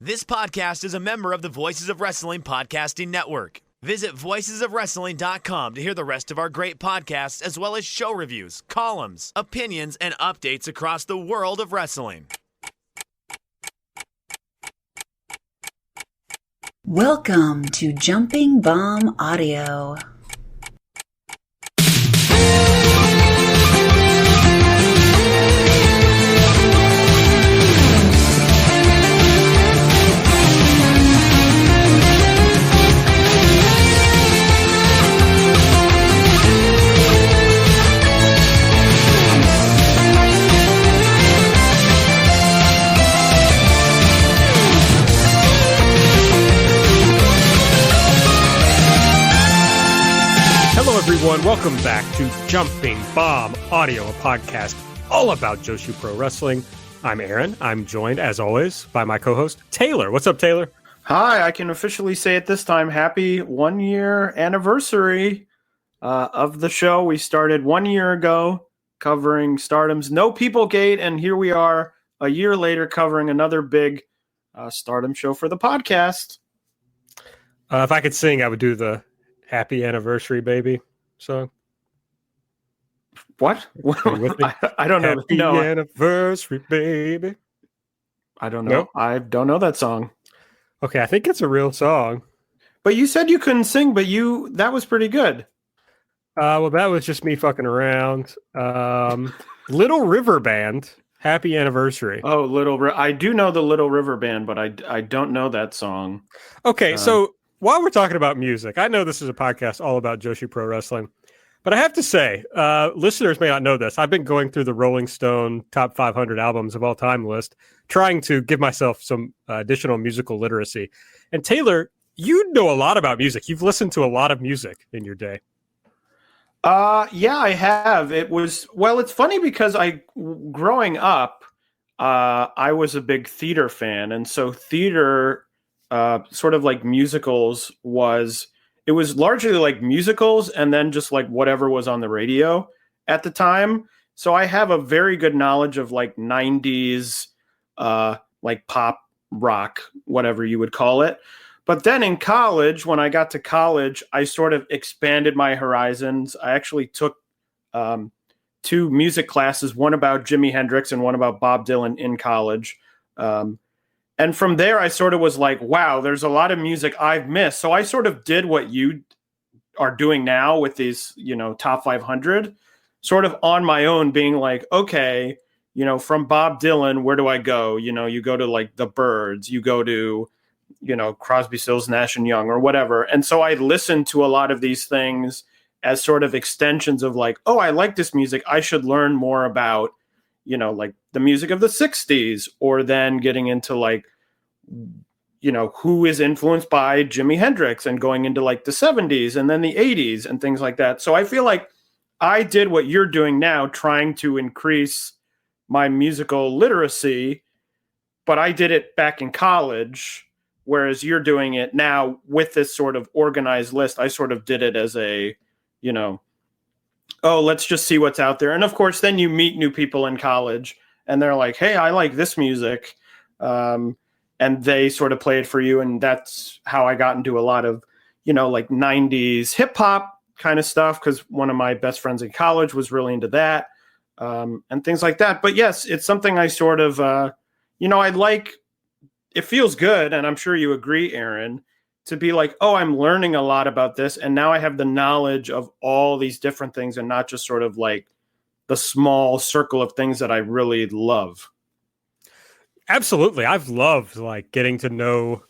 This podcast is a member of the Voices of Wrestling Podcasting Network. Visit voicesofwrestling.com to hear the rest of our great podcasts, as well as show reviews, columns, opinions, and updates across the world of wrestling. Welcome to Jumping Bomb Audio. Hello, everyone. Welcome back to Jumping Bomb Audio, a podcast all about Joshi Pro Wrestling. I'm Aaron. I'm joined, as always, by my co-host, Taylor. What's up, Taylor? Hi, I can officially say it this time. Happy 1 year anniversary of the show. We started 1 year ago covering Stardom's No People Gate, and here we are a year later covering another big Stardom show for the podcast. If I could sing, I would do the Happy Anniversary, Baby song. What? I don't know. Happy Anniversary, Baby. I don't know. Nope. I don't know that song. Okay, I think it's a real song. But you said you couldn't sing, but that was pretty good. Well, that was just me fucking around. Little River Band, Happy Anniversary. Oh, I do know the Little River Band, but I don't know that song. Okay, so while we're talking about music, I know this is a podcast all about Joshi Pro Wrestling, but I have to say, listeners may not know this. I've been going through the Rolling Stone Top 500 Albums of All Time list, trying to give myself some additional musical literacy. And Taylor, you know a lot about music. You've listened to a lot of music in your day. Yeah, I have. It's funny because growing up, I was a big theater fan. And so theater, sort of like musicals it was largely like musicals and then just like whatever was on the radio at the time. So I have a very good knowledge of like 90s, like pop rock, whatever you would call it. But then in college, when I got to college, I sort of expanded my horizons. I actually took two music classes, one about Jimi Hendrix and one about Bob Dylan in college. And from there, I sort of was like, wow, there's a lot of music I've missed. So I sort of did what you are doing now with these, top 500, sort of on my own, being like, okay, from Bob Dylan, where do I go? You go to like the Byrds, you go to, Crosby, Stills, Nash and Young or whatever. And so I listened to a lot of these things as sort of extensions of like, oh, I like this music. I should learn more about, like the music of the 60s, or then getting into like, who is influenced by Jimi Hendrix and going into like the 70s and then the 80s and things like that. So I feel like I did what you're doing now, trying to increase my musical literacy, but I did it back in college, whereas you're doing it now with this sort of organized list. I sort of did it as a, oh, let's just see what's out there. And of course, then you meet new people in college and they're like, hey, I like this music. And they sort of play it for you. And that's how I got into a lot of, like 90s hip hop kind of stuff, because one of my best friends in college was really into that, and things like that. But yes, it's something I sort of, I like. It feels good. And I'm sure you agree, Aaron, to be like, oh, I'm learning a lot about this. And now I have the knowledge of all these different things and not just sort of like the small circle of things that I really love. Absolutely. I've loved like getting to know,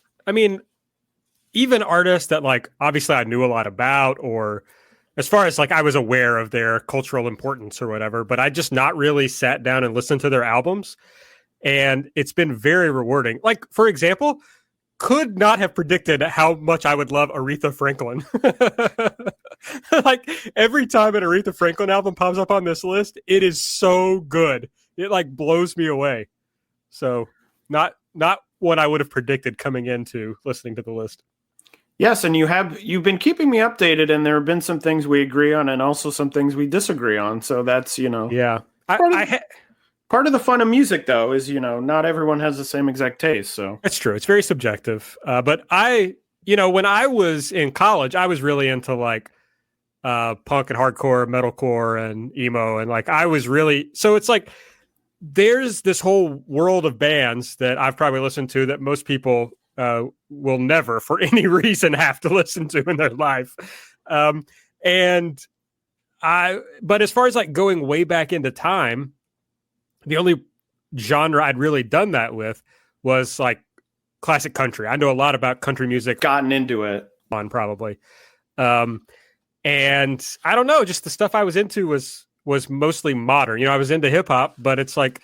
even artists that like, obviously I knew a lot about, or as far as like, I was aware of their cultural importance or whatever, but I just not really sat down and listened to their albums. And it's been very rewarding. Like, for example, could not have predicted how much I would love Aretha Franklin. Like every time an Aretha Franklin album pops up on this list, it is so good. It like blows me away. So not what I would have predicted coming into listening to the list. Yes, and you've been keeping me updated, and there have been some things we agree on and also some things we disagree on. So that's, Yeah. Part of the fun of music, though, is, not everyone has the same exact taste. So That's true. It's very subjective. But when I was in college, I was really into like punk and hardcore, metalcore and emo. And like, so it's like, there's this whole world of bands that I've probably listened to that most people will never, for any reason, have to listen to in their life. But as far as like going way back into time, the only genre I'd really done that with was like classic country. I know a lot about country music. Gotten into it. Probably. And I don't know, just the stuff I was into was mostly modern. I was into hip hop, but it's like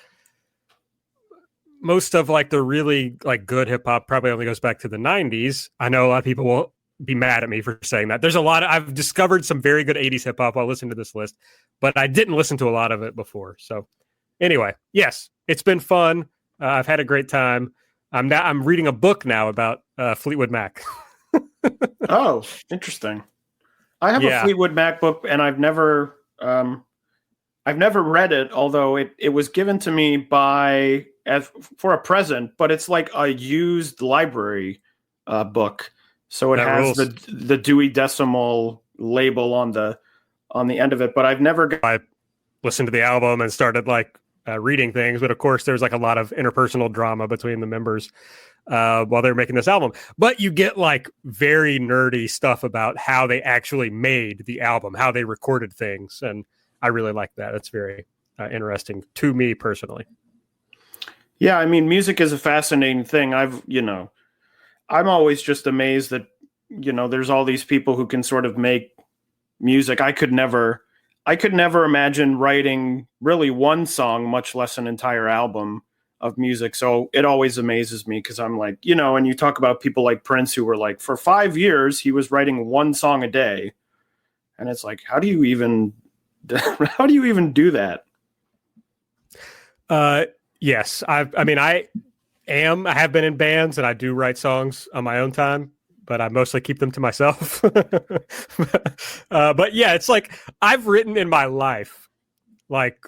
most of like the really like good hip hop probably only goes back to the 90s. I know a lot of people will be mad at me for saying that. I've discovered some very good 80s hip hop while listening to this list, but I didn't listen to a lot of it before. So anyway, yes, it's been fun. I've had a great time. I'm reading a book now about Fleetwood Mac. Oh, interesting. I have a Fleetwood Mac book, and I've never read it, although it was given to me for a present, but it's like a used library book. So it has the Dewey Decimal label on the end of it, but I've never I listened to the album and started like reading things, but of course there's like a lot of interpersonal drama between the members while they're making this album. But you get like very nerdy stuff about how they actually made the album, how they recorded things, and I really like that. It's very interesting to me personally. Yeah, I mean, music is a fascinating thing. I'm always just amazed that, there's all these people who can sort of make music. I could never imagine writing really one song, much less an entire album of music. So it always amazes me because I'm like, and you talk about people like Prince who were like, for 5 years, he was writing one song a day. And it's like, how do you even do that? Yes. I have been in bands and I do write songs on my own time, but I mostly keep them to myself. But yeah, it's like I've written in my life like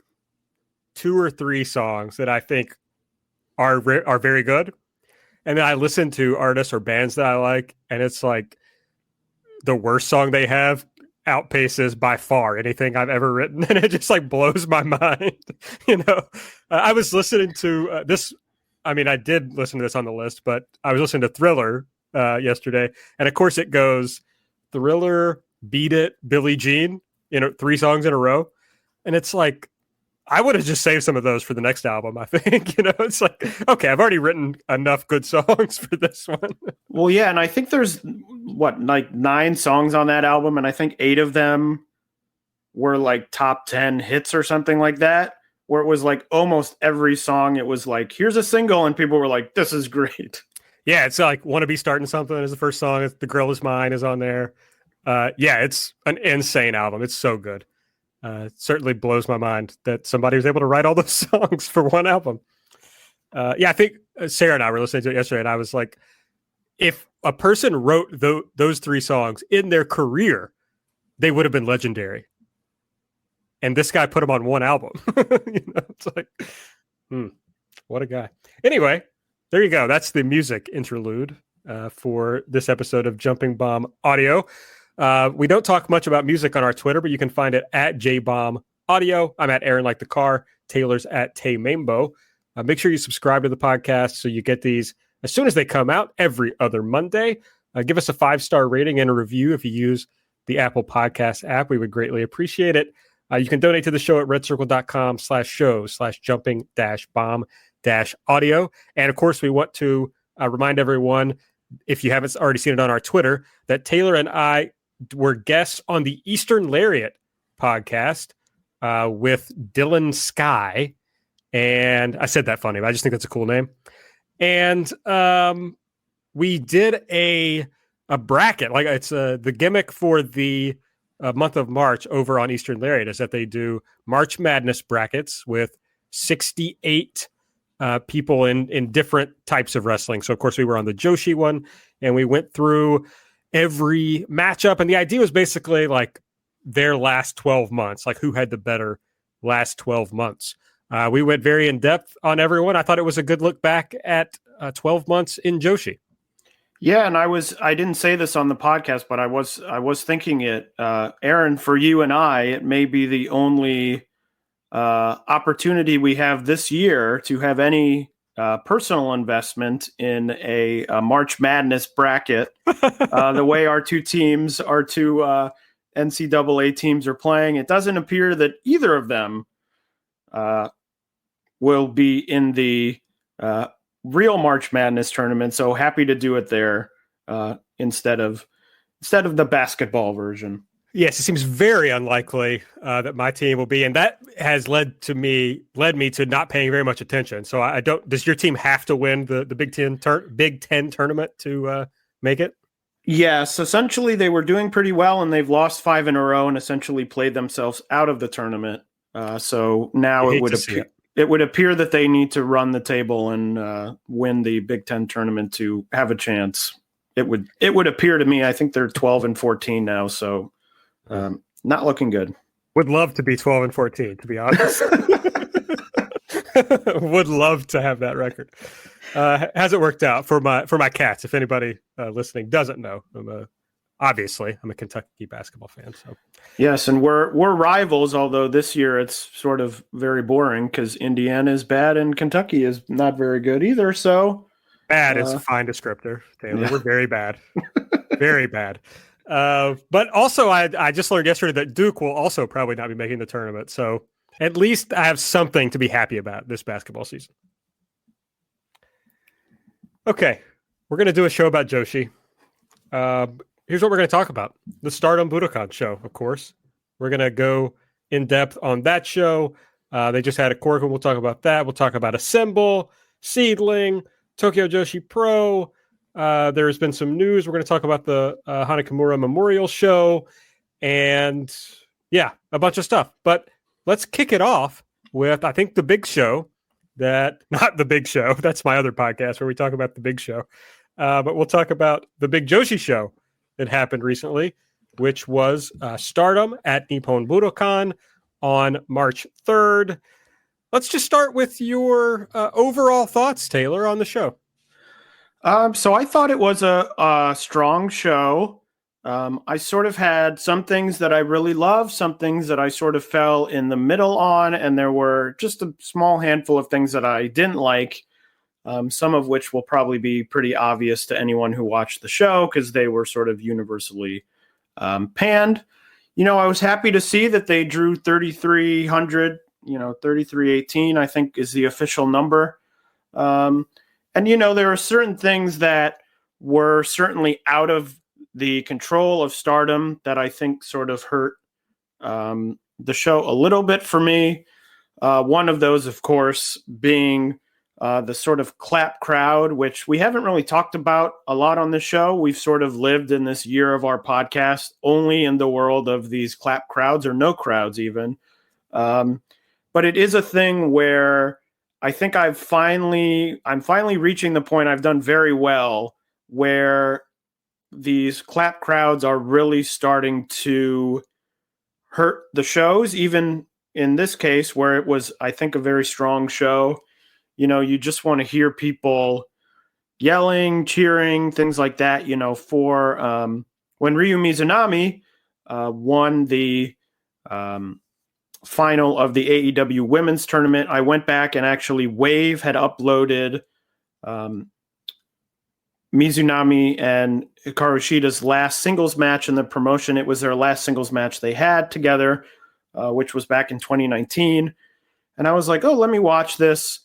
2 or 3 songs that I think are very good. And then I listen to artists or bands that I like, and it's like the worst song they have outpaces by far anything I've ever written, and it just like blows my mind. I was listening to this. I mean, I did listen to this on the list, but I was listening to Thriller yesterday, and of course it goes Thriller, Beat It, Billie Jean, 3 songs in a row, and it's like I would have just saved some of those for the next album. I think it's like, okay, I've already written enough good songs for this one. Well, yeah, and I think there's like 9 songs on that album, and I think 8 of them were like top 10 hits or something like that, where it was like almost every song it was like, here's a single, and people were like, this is great. Yeah, it's like Wanna Be Starting Something is the first song. The Girl Is Mine is on there. Yeah, it's an insane album. It's so good. It certainly blows my mind that somebody was able to write all those songs for one album. I think Sarah and I were listening to it yesterday, and I was like, if a person wrote those 3 songs in their career, they would have been legendary. And this guy put them on one album. It's like, what a guy. Anyway, there you go. That's the music interlude for this episode of Jumping Bomb Audio. We don't talk much about music on our Twitter, but you can find it at JBombAudio. I'm at Aaron Like the Car. Taylor's at Tay Mambo. Make sure you subscribe to the podcast so you get these as soon as they come out every other Monday. Give us a 5-star rating and a review if you use the Apple Podcast app. We would greatly appreciate it. You can donate to the show at redcircle.com/show/jumping-bomb-audio. And of course, we want to remind everyone, if you haven't already seen it on our Twitter, that Taylor and I were guests on the Eastern Lariat podcast with Dylan Sky. And I said that funny, but I just think that's a cool name. And we did a bracket. Like it's the gimmick for the month of March over on Eastern Lariat is that they do March Madness brackets with 68 people in different types of wrestling. So, of course, we were on the Joshi one, and we went through every matchup. And the idea was basically like their last 12 months, like who had the better last 12 months. We went very in depth on everyone. I thought it was a good look back at 12 months in Joshi. Yeah, and I didn't say this on the podcast, but I was thinking it, Aaron, for you and I, it may be the only opportunity we have this year to have any personal investment in a March Madness bracket. The way our two NCAA teams are playing, it doesn't appear that either of them will be in the real March Madness tournament. So happy to do it there instead of the basketball version. Yes, it seems very unlikely that my team will be, and that has led me to not paying very much attention. So I don't. Does your team have to win the Big Ten tournament to make it? Yes, essentially they were doing pretty well, and they've lost 5 in a row and essentially played themselves out of the tournament. So now it would appear that they need to run the table and win the Big Ten tournament to have a chance. It would appear to me. I think they're 12-14 now, so. Not looking good. Would love to be 12-14, to be honest. Would love to have that record. Hasn't worked out for my Cats. If anybody listening doesn't know, obviously I'm a Kentucky basketball fan. So yes, and we're rivals. Although this year it's sort of very boring because Indiana is bad and Kentucky is not very good either. So bad is a fine descriptor, Taylor. Yeah. We're very bad, very bad. But also, I just learned yesterday that Duke will also probably not be making the tournament. So at least I have something to be happy about this basketball season. Okay, we're going to do a show about Joshi. Here's what we're going to talk about. The Stardom Budokan show, of course. We're going to go in depth on that show. They just had a Korakuen. We'll talk about that. We'll talk about Assemble, Seedling, Tokyo Joshi Pro. There's been some news. We're going to talk about the Hana Kimura Memorial Show and, a bunch of stuff. But let's kick it off with, I think, the big show not the big show. That's my other podcast where we talk about the big show. But we'll talk about the big Joshi show that happened recently, which was Stardom at Nippon Budokan on March 3rd. Let's just start with your overall thoughts, Taylor, on the show. So I thought it was a strong show. I sort of had some things that I really loved, some things that I sort of fell in the middle on, and there were just a small handful of things that I didn't like, some of which will probably be pretty obvious to anyone who watched the show because they were sort of universally panned. I was happy to see that they drew 3,300, 3,318, I think is the official number. And, there are certain things that were certainly out of the control of Stardom that I think sort of hurt the show a little bit for me. One of those, of course, being the sort of clap crowd, which we haven't really talked about a lot on the show. We've sort of lived in this year of our podcast only in the world of these clap crowds or no crowds even. But it is a thing where I think I'm finally reaching the point I've done very well where these clap crowds are really starting to hurt the shows, even in this case where it was, I think, a very strong show. You just want to hear people yelling, cheering, things like that, for when Ryu Mizunami won the final of the AEW women's tournament. I went back and actually Wave had uploaded Mizunami and Hikaru Shida's last singles match in the promotion. It was their last singles match they had together, which was back in 2019. And I was like, let me watch this,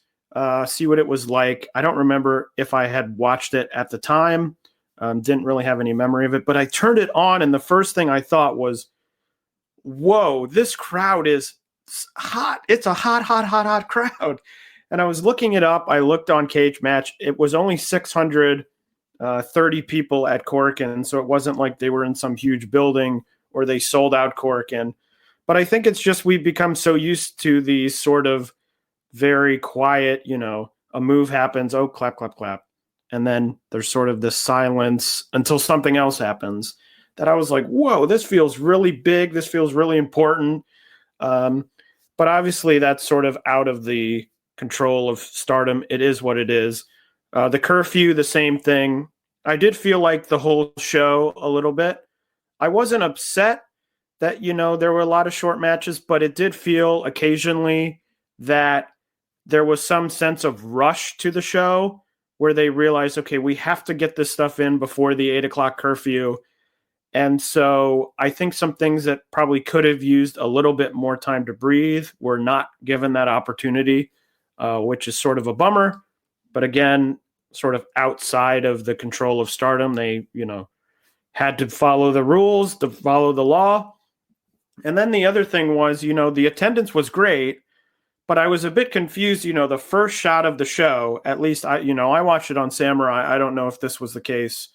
see what it was like. I don't remember if I had watched it at the time. Didn't really have any memory of it, but I turned it on and the first thing I thought was, whoa, this crowd is hot. It's a hot crowd. And I was looking it up. I looked on Cage Match. It was only 630 people at Korakuen, so it wasn't like they were in some huge building or they sold out Korakuen. But I think it's just we've become so used to these sort of very quiet, a move happens, clap, clap, clap. And then there's sort of this silence until something else happens that I was like, whoa, this feels really big. This feels really important. But but obviously that's sort of out of the control of Stardom. It is what it is. The curfew, the same thing. I did feel like the whole show a little bit. I wasn't upset that, there were a lot of short matches, but it did feel occasionally that there was some sense of rush to the show where they realized, okay, we have to get this stuff in before the 8:00 curfew. And so I think some things that probably could have used a little bit more time to breathe were not given that opportunity, which is sort of a bummer. But again, sort of outside of the control of Stardom, they, had to follow the rules, to follow the law. And then the other thing was, the attendance was great, but I was a bit confused. The first shot of the show, at least I watched it on Samurai. I don't know if this was the case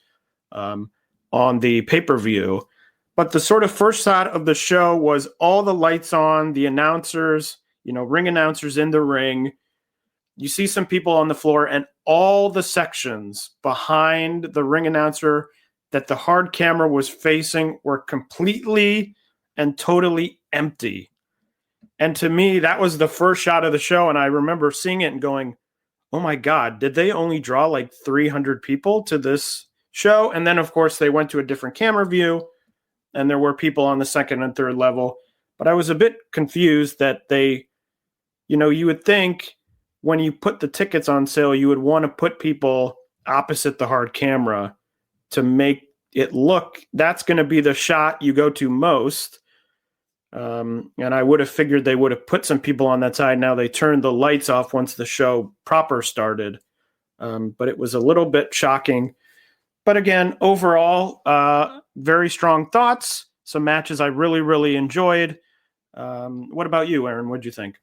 on the pay-per-view, but the sort of first shot of the show was all the lights on, the announcers, ring announcers in the ring. You see some people on the floor, and all the sections behind the ring announcer that the hard camera was facing were completely and totally empty. And to me, that was the first shot of the show. And I remember seeing it and going, oh my God, did they only draw like 300 people to this show? And then, of course, they went to a different camera view and there were people on the second and third level. But I was a bit confused that they, you would think when you put the tickets on sale, you would want to put people opposite the hard camera to make it look, that's going to be the shot you go to most. And I would have figured they would have put some people on that side. Now they turned the lights off once the show proper started. But it was a little bit shocking. But again, overall, very strong thoughts. Some matches I really, really enjoyed. What about you, Aaron? What'd you think?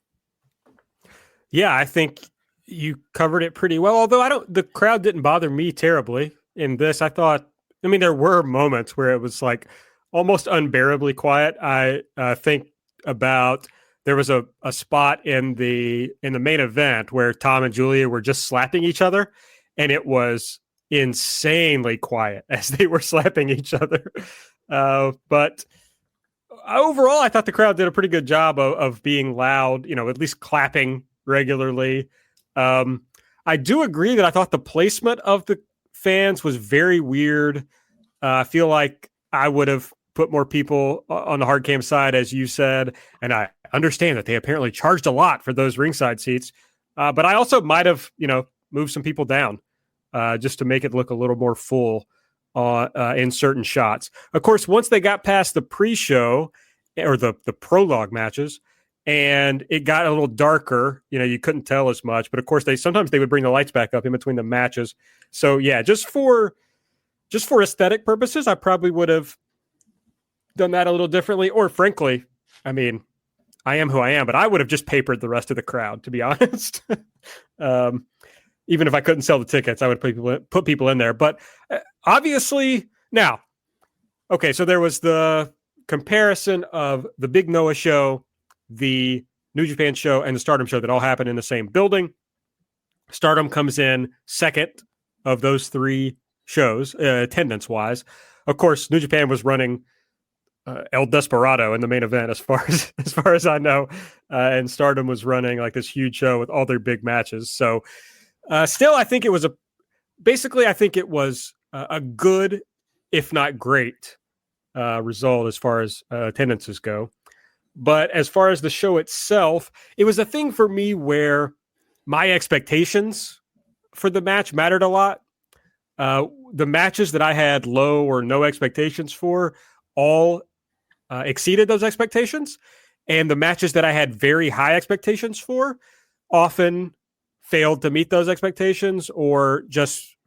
Yeah, I think you covered it pretty well. Although the crowd didn't bother me terribly in this. There were moments where it was like almost unbearably quiet. I think about there was a spot in the main event where Tom and Julia were just slapping each other, and it was insanely quiet as they were slapping each other. But overall, I thought the crowd did a pretty good job of being loud, at least clapping regularly. I do agree that I thought the placement of the fans was very weird. I feel like I would have put more people on the hard cam side, as you said, and I understand that they apparently charged a lot for those ringside seats. But I also might have, moved some people down just to make it look a little more full in certain shots. Of course, once they got past the pre-show or the prologue matches, and it got a little darker, you couldn't tell as much. But of course, sometimes they would bring the lights back up in between the matches. So yeah, just for aesthetic purposes, I probably would have done that a little differently. Or frankly, I am who I am, but I would have just papered the rest of the crowd, to be honest. Even if I couldn't sell the tickets, I would put people in there. But obviously, now, okay, so there was the comparison of the Big Noah show, the New Japan show, and the Stardom show that all happened in the same building. Stardom comes in second of those three shows, attendance-wise. Of course, New Japan was running El Desperado in the main event, as far as I know, and Stardom was running like this huge show with all their big matches. So, still, I think it was a good, if not great, result as far as attendances go. But as far as the show itself, it was a thing for me where my expectations for the match mattered a lot. The matches that I had low or no expectations for all exceeded those expectations. And the matches that I had very high expectations for often failed to meet those expectations or just,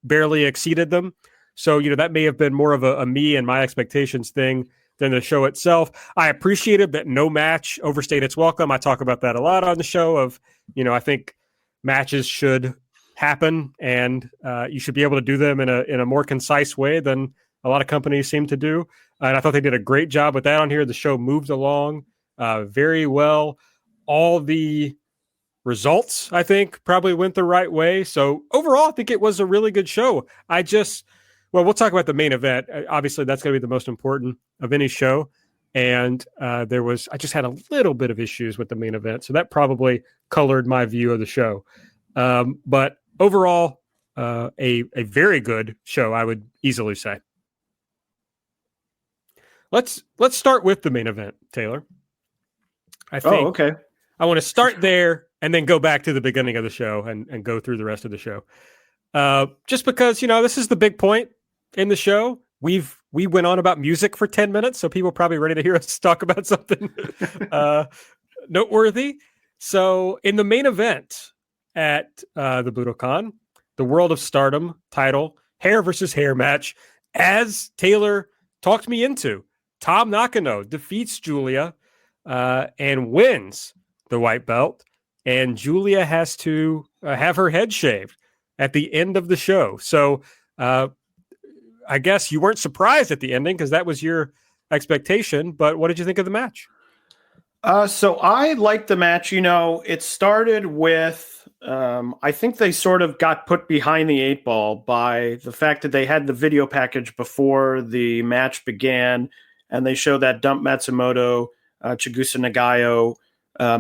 barely exceeded them. So, that may have been more of a me and my expectations thing than the show itself. I appreciated that no match overstayed its welcome. I talk about that a lot on the show of, I think matches should happen and you should be able to do them in a more concise way than a lot of companies seem to do. And I thought they did a great job with that on here. The show moved along very well. All the results, I think, probably went the right way. So overall, I think it was a really good show. We'll talk about the main event. Obviously, that's going to be the most important of any show. And I just had a little bit of issues with the main event. So that probably colored my view of the show. But overall, a very good show, I would easily say. Let's start with the main event, Taylor. I think okay. I want to start there and then go back to the beginning of the show and go through the rest of the show. Just because, this is the big point in the show. We went on about music for 10 minutes, so people are probably ready to hear us talk about something noteworthy. So in the main event at the Budokan, the World of Stardom title, hair versus hair match, as Taylor talked me into, Tom Nakano defeats Julia and wins the white belt, and Julia has to have her head shaved at the end of the show. So I guess you weren't surprised at the ending because that was your expectation, but what did you think of the match? So I liked the match. It started with, I think they sort of got put behind the 8 ball by the fact that they had the video package before the match began, and they showed that Dump Matsumoto, Chigusa Nagayo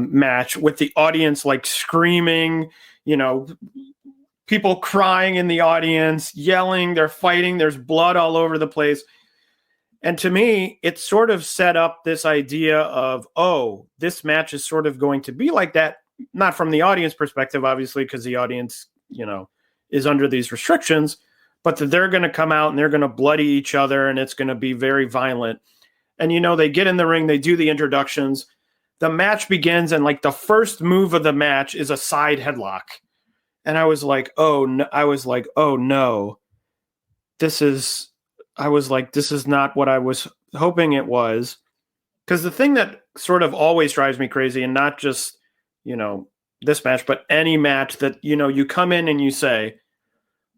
match with the audience like screaming, people crying in the audience, yelling, they're fighting, there's blood all over the place. And to me, it sort of set up this idea of, this match is sort of going to be like that, not from the audience perspective, obviously, because the audience, is under these restrictions, but that they're going to come out and they're going to bloody each other and it's going to be very violent. And, they get in the ring, they do the introductions, the match begins, and like the first move of the match is a side headlock. And I was like, oh no, this is not what I was hoping it was. Because the thing that sort of always drives me crazy, and not just, this match, but any match that, you come in and you say,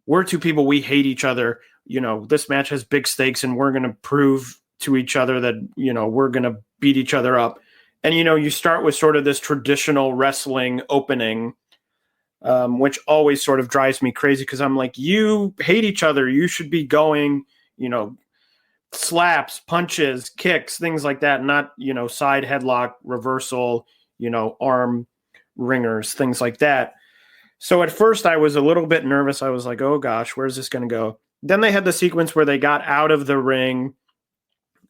we're two people, we hate each other. This match has big stakes and we're going to prove to each other that, we're going to beat each other up. And, you start with sort of this traditional wrestling opening, which always sort of drives me crazy because I'm like, you hate each other. You should be going, slaps, punches, kicks, things like that. Not, side headlock, reversal, arm ringers, things like that. So at first I was a little bit nervous. I was like, oh gosh, where's this going to go? Then they had the sequence where they got out of the ring.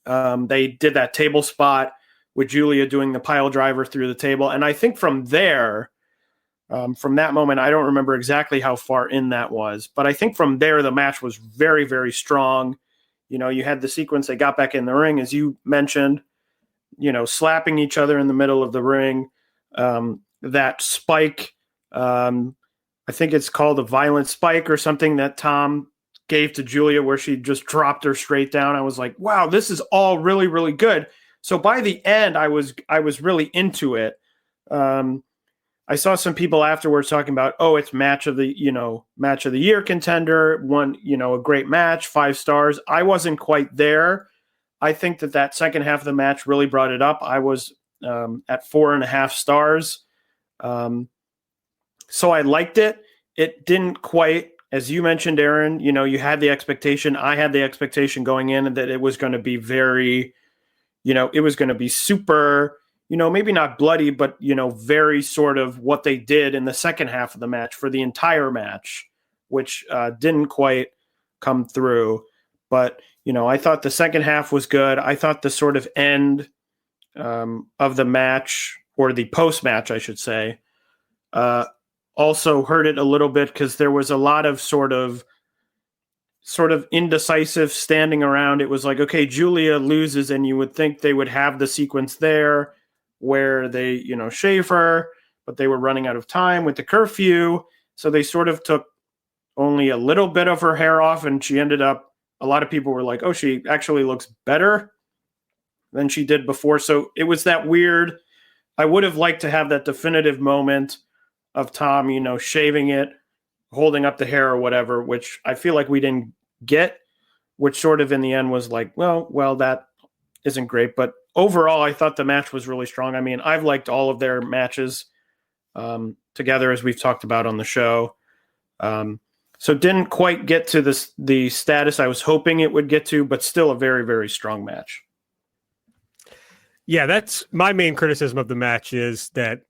They did that table spot with Julia doing the pile driver through the table. And I think from there, from that moment, I don't remember exactly how far in that was, but I think from there, the match was very, very strong. You had the sequence, they got back in the ring, as you mentioned, slapping each other in the middle of the ring. That spike, I think it's called a violent spike or something that Tom gave to Julia where she just dropped her straight down. I was like, wow, this is all really, really good. So by the end, I was really into it. I saw some people afterwards talking about, it's match of the year contender, one, a great match, 5 stars. I wasn't quite there. I think that second half of the match really brought it up. I was at 4.5 stars. So I liked it. It didn't quite, as you mentioned, Aaron, you had the expectation. I had the expectation going in that it was going to be very, it was going to be super, maybe not bloody, but, very sort of what they did in the second half of the match for the entire match, which didn't quite come through. But, I thought the second half was good. I thought the sort of end of the match, or the post-match, I should say, also hurt it a little bit because there was a lot of sort of indecisive standing around. It was like, okay, Julia loses, and you would think they would have the sequence there where they, shave her, but they were running out of time with the curfew. So they sort of took only a little bit of her hair off, and she ended up, a lot of people were like, oh, she actually looks better than she did before. So it was that weird, I would have liked to have that definitive moment of Tom, shaving it, holding up the hair or whatever, which I feel like we didn't get, which sort of in the end was like, well, that isn't great. But overall, I thought the match was really strong. I mean, I've liked all of their matches together, as we've talked about on the show. So didn't quite get to the status I was hoping it would get to, but still a very, very strong match. Yeah, that's my main criticism of the match is that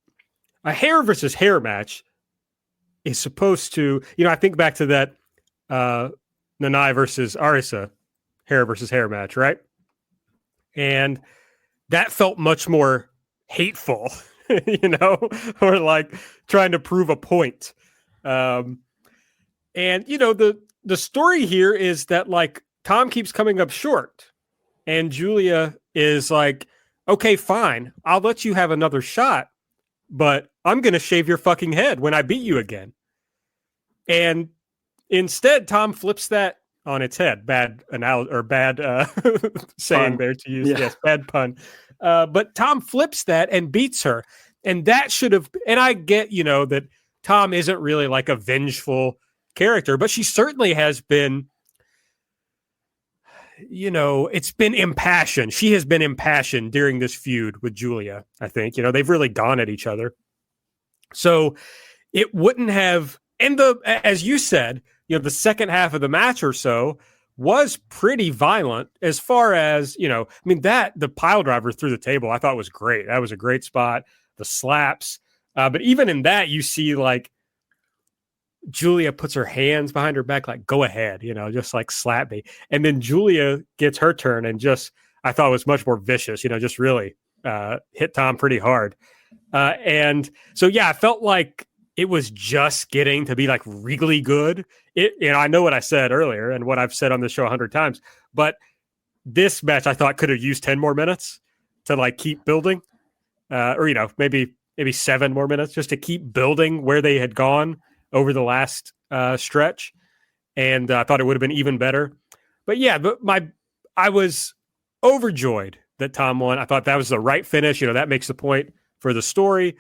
a hair versus hair match is supposed to, I think back to that Nanai versus Arisa hair versus hair match, right? And that felt much more hateful, or like trying to prove a point. And the story here is that like Tom keeps coming up short, and Julia is like, okay, fine, I'll let you have another shot, but I'm going to shave your fucking head when I beat you again. And instead, Tom flips that on its head. Bad analogy or bad saying pun. There to use. Yeah. Yes, bad pun. But Tom flips that and beats her. And that should have, and I get, that Tom isn't really like a vengeful character, but she certainly has been, it's been impassioned. She has been impassioned during this feud with Julia, I think. They've really gone at each other. So it wouldn't have, and as you said, the second half of the match or so was pretty violent as far as, the pile driver through the table, I thought was great. That was a great spot. The slaps. But even in that, you see like Julia puts her hands behind her back, like, go ahead, just like slap me. And then Julia gets her turn and I thought it was much more vicious, just really hit Tom pretty hard. And so, yeah, I felt like it was just getting to be like really good. I know what I said earlier and what I've said on the show 100 times, but this match I thought could have used 10 more minutes to like keep building, or, maybe 7 more minutes just to keep building where they had gone over the last stretch. And I thought it would have been even better. But yeah, I was overjoyed that Tom won. I thought that was the right finish. That makes the point for the story.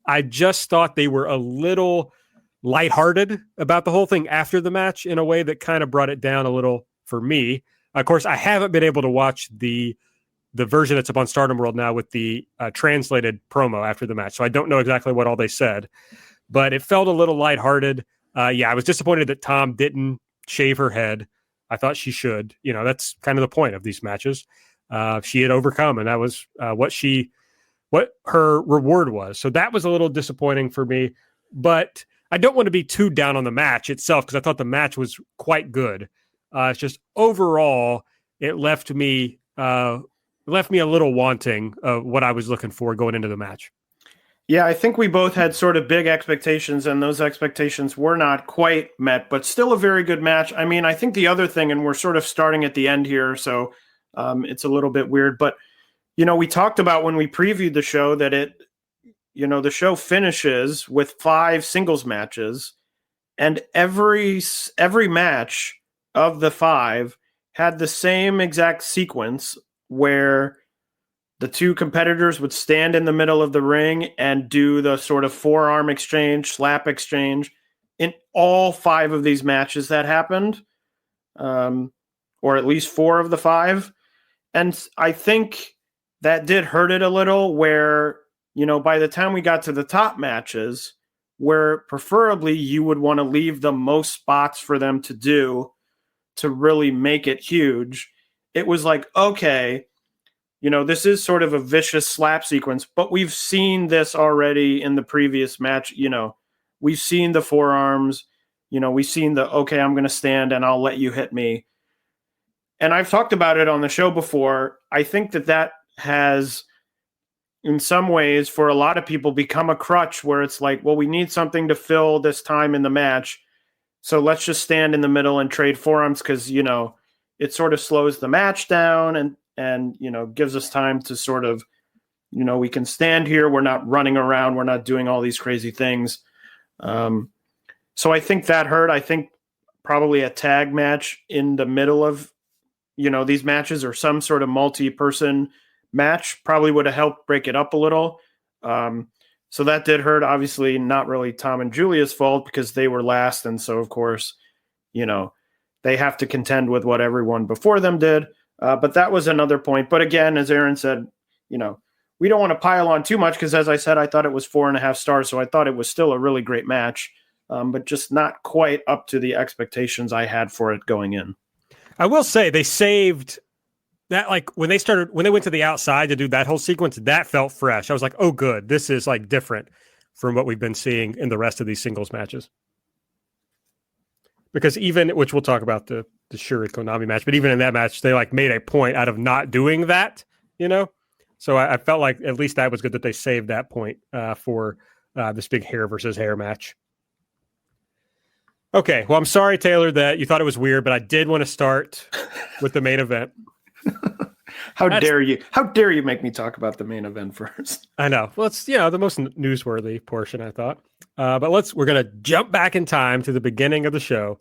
I just thought they were a little lighthearted about the whole thing after the match in a way that kind of brought it down a little for me. Of course, I haven't been able to watch the version that's up on Stardom World now with the translated promo after the match. So I don't know exactly what all they said, but it felt a little lighthearted. I was disappointed that Tom didn't shave her head. I thought she should. That's kind of the point of these matches. She had overcome, and that was what her reward was. So that was a little disappointing for me, but I don't want to be too down on the match itself because I thought the match was quite good. It's just overall, it left me a little wanting of what I was looking for going into the match. Yeah, I think we both had sort of big expectations, and those expectations were not quite met, but still a very good match. I mean, I think the other thing, and we're sort of starting at the end here, so it's a little bit weird, but we talked about when we previewed the show that the show finishes with 5 singles matches, and every match of the 5 had the same exact sequence where the 2 competitors would stand in the middle of the ring and do the sort of forearm exchange, slap exchange in all 5 of these matches that happened, or at least 4 of the 5. And I think that did hurt it a little where, by the time we got to the top matches, where preferably you would want to leave the most spots for them to do to really make it huge, it was like, okay, this is sort of a vicious slap sequence, but we've seen this already in the previous match. We've seen the forearms, we've seen okay, I'm going to stand and I'll let you hit me. And I've talked about it on the show before. I think that has, in some ways, for a lot of people, become a crutch where it's like, well, we need something to fill this time in the match. So let's just stand in the middle and trade forearms because, it sort of slows the match down and gives us time to sort of, we can stand here. We're not running around. We're not doing all these crazy things. So I think that hurt. I think probably a tag match in the middle of, these matches or some sort of multi-person match probably would have helped break it up a little. So that did hurt. Obviously not really Tom and Julia's fault because they were last. And so, of course, they have to contend with what everyone before them did. But that was another point. But again, as Aaron said, we don't want to pile on too much because, as I said, I thought it was 4.5 stars. So I thought it was still a really great match, but just not quite up to the expectations I had for it going in. I will say they saved that like when they went to the outside to do that whole sequence, that felt fresh. I was like, oh, good. This is like different from what we've been seeing in the rest of these singles matches. Because which we'll talk about the Shuri Konami match, but even in that match, they like made a point out of not doing that, So I felt like at least that was good that they saved that point for this big hair versus hair match. Okay, well, I'm sorry, Taylor, that you thought it was weird, but I did want to start with the main event. How dare you? How dare you make me talk about the main event first? I know. Well, it's the most newsworthy portion, I thought. But we're gonna jump back in time to the beginning of the show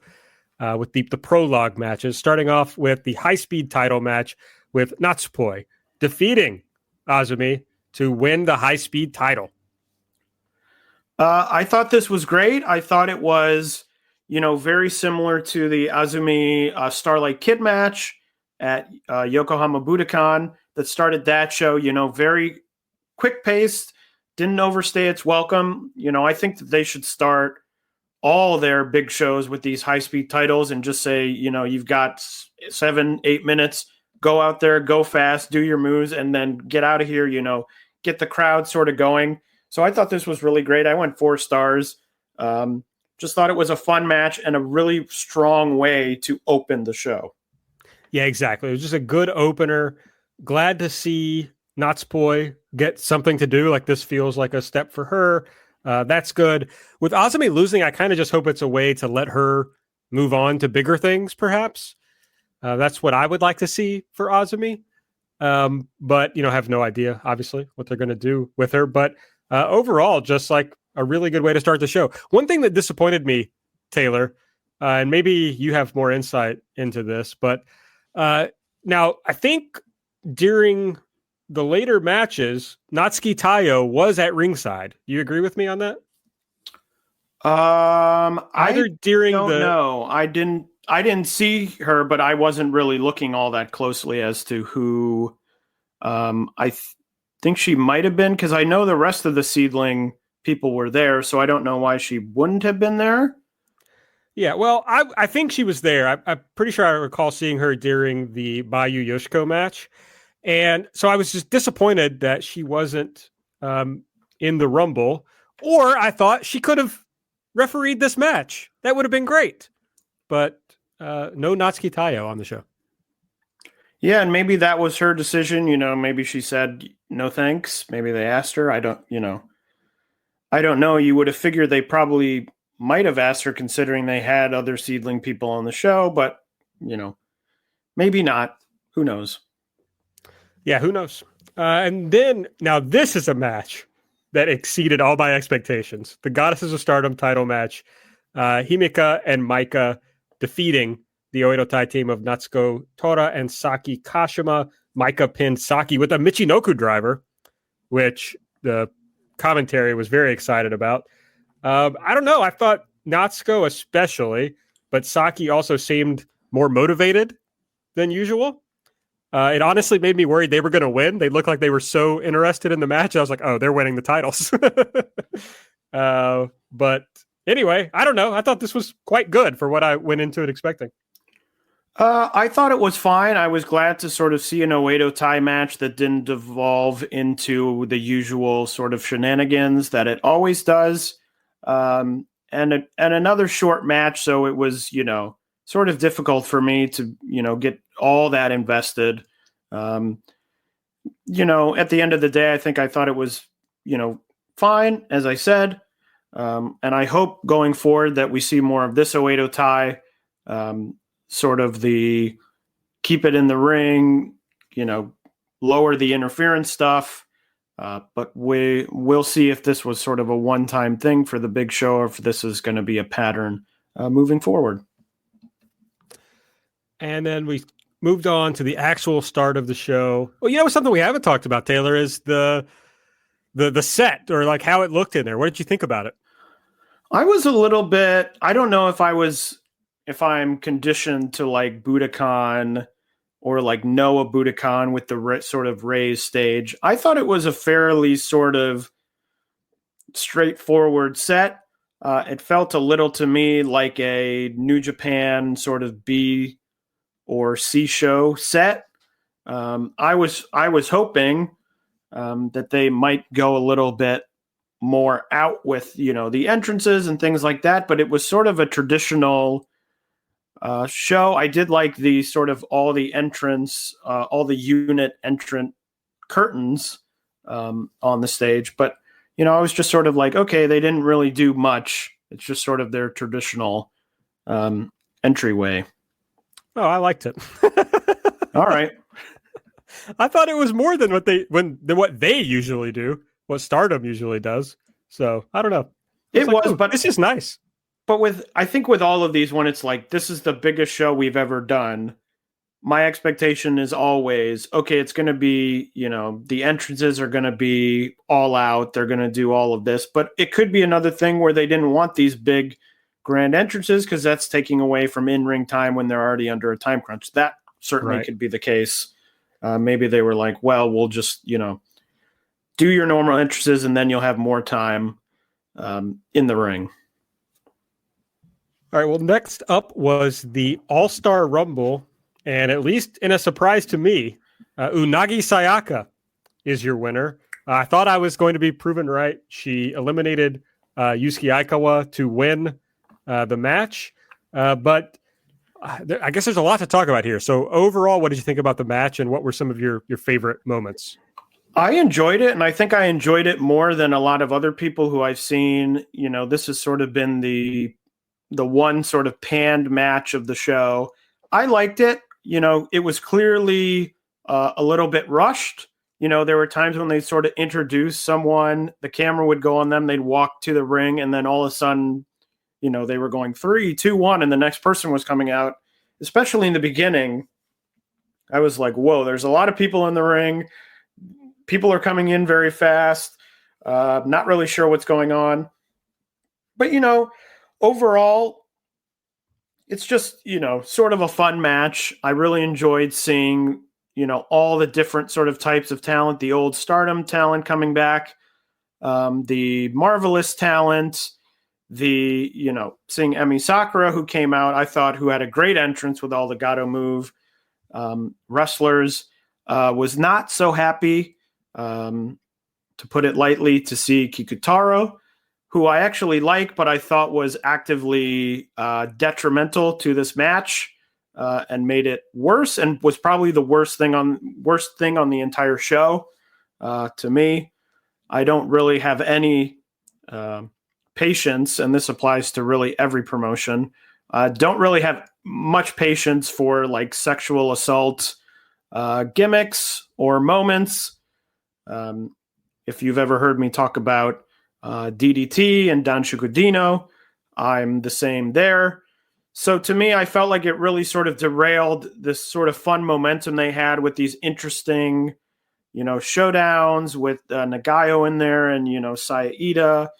with the prologue matches, starting off with the high-speed title match with Natsupoi defeating Azumi to win the high-speed title. I thought this was great. I thought it was, very similar to the Azumi Starlight Kid match at Yokohama Budokan that started that show, very quick-paced, didn't overstay its welcome. I think that they should start all their big shows with these high-speed titles and just say, you've got 7-8 minutes, go out there, go fast, do your moves, and then get out of here, get the crowd sort of going. So I thought this was really great. I went 4 stars. Just thought it was a fun match and a really strong way to open the show. Yeah, exactly. It was just a good opener. Glad to see Natsupoi get something to do. Like, this feels like a step for her. That's good. With Azumi losing, I kind of just hope it's a way to let her move on to bigger things, perhaps. That's what I would like to see for Azumi. But, have no idea, obviously, what they're going to do with her. But overall, just like a really good way to start the show. One thing that disappointed me, Taylor, and maybe you have more insight into this, but now I think during the later matches, Natsuki Tayo was at ringside. Do you agree with me on that? I don't know. I didn't see her, but I wasn't really looking all that closely as to who. Think she might have been, because I know the rest of the Seedling people were there, so I don't know why she wouldn't have been there. Yeah, well, I think she was there. I'm pretty sure I recall seeing her during the Mayu Yoshiko match. And so I was just disappointed that she wasn't in the Rumble, or I thought she could have refereed this match. That would have been great. But no Natsuki Tayo on the show. Yeah, and maybe that was her decision. Maybe she said no thanks. Maybe they asked her. I don't know. You would have figured they probably might have asked her, considering they had other Seedling people on the show, but maybe not. Who knows? Yeah, who knows? And then, now this is a match that exceeded all my expectations. The Goddesses of Stardom title match. Himeka and Maika defeating the Oedo Tai team of Natsuko Tora and Saki Kashima. Maika pinned Saki with a Michinoku driver, which the commentary was very excited about. I don't know. I thought Natsuko especially, but Saki also seemed more motivated than usual. It honestly made me worried they were going to win. They looked like they were so interested in the match. I was like, oh, they're winning the titles. But anyway, I don't know. I thought this was quite good for what I went into it expecting. I thought it was fine. I was glad to sort of see an Oedo Tai match that didn't devolve into the usual sort of shenanigans that it always does. And another short match, so it was, sort of difficult for me to, get all that invested. At the end of the day, I thought it was, fine, as I said. And I hope going forward that we see more of this Oedo Tai, sort of the keep it in the ring, lower the interference stuff. But we'll see if this was sort of a one-time thing for the big show, or if this is going to be a pattern moving forward. And then we moved on to the actual start of the show. Well, something we haven't talked about, Taylor, is the set, or like how it looked in there. What did you think about it? I was a little bit, I don't know if I'm conditioned to like Budokan or like Noah Budokan with the sort of raised stage. I thought it was a fairly sort of straightforward set. It felt a little to me like a New Japan sort of B or C show set. I was hoping that they might go a little bit more out with, the entrances and things like that, but it was sort of a traditional show. I did like the sort of all the entrance, all the unit entrant curtains on the stage, but I was just sort of like, okay, they didn't really do much. It's just sort of their traditional entryway. Oh, I liked it. All right. I thought it was more than what they usually do, what Stardom usually does. So I don't know. It was, but it's just nice. But I think with all of these, when it's like, this is the biggest show we've ever done, my expectation is always, okay, it's going to be, the entrances are going to be all out. They're going to do all of this, but it could be another thing where they didn't want these big grand entrances because that's taking away from in-ring time when they're already under a time crunch. That certainly could be the case. Maybe they were like, well, we'll just, do your normal entrances and then you'll have more time in the ring. All right. Well, next up was the All-Star Rumble. And at least in a surprise to me, Unagi Sayaka is your winner. I thought I was going to be proven right. She eliminated Yusuke Aikawa to win the match. But I guess there's a lot to talk about here. So overall, what did you think about the match and what were some of your favorite moments? I enjoyed it, and I think I enjoyed it more than a lot of other people who I've seen. This has sort of been the one sort of panned match of the show. I liked it. It was clearly a little bit rushed. There were times when they sort of introduced someone, the camera would go on them, they'd walk to the ring, and then all of a sudden, they were going 3, 2, 1, and the next person was coming out. Especially in the beginning, I was like, whoa, there's a lot of people in the ring. People are coming in very fast. Not really sure what's going on. But, overall, it's just, sort of a fun match. I really enjoyed seeing, all the different sort of types of talent, the old Stardom talent coming back, the Marvelous talent, the, seeing Emi Sakura, who came out, I thought, who had a great entrance with all the Gato move wrestlers. Was not so happy, to put it lightly, to see Kikutaro, who I actually like, but I thought was actively detrimental to this match and made it worse, and was probably the worst thing on the entire show. To me, I don't really have any patience, and this applies to really every promotion. Don't really have much patience for like sexual assault gimmicks or moments. If you've ever heard me talk about DDT and Danshukudino, I'm the same there. So to me, I felt like it really sort of derailed this sort of fun momentum they had with these interesting, showdowns with Nagayo in there and, Saya Ida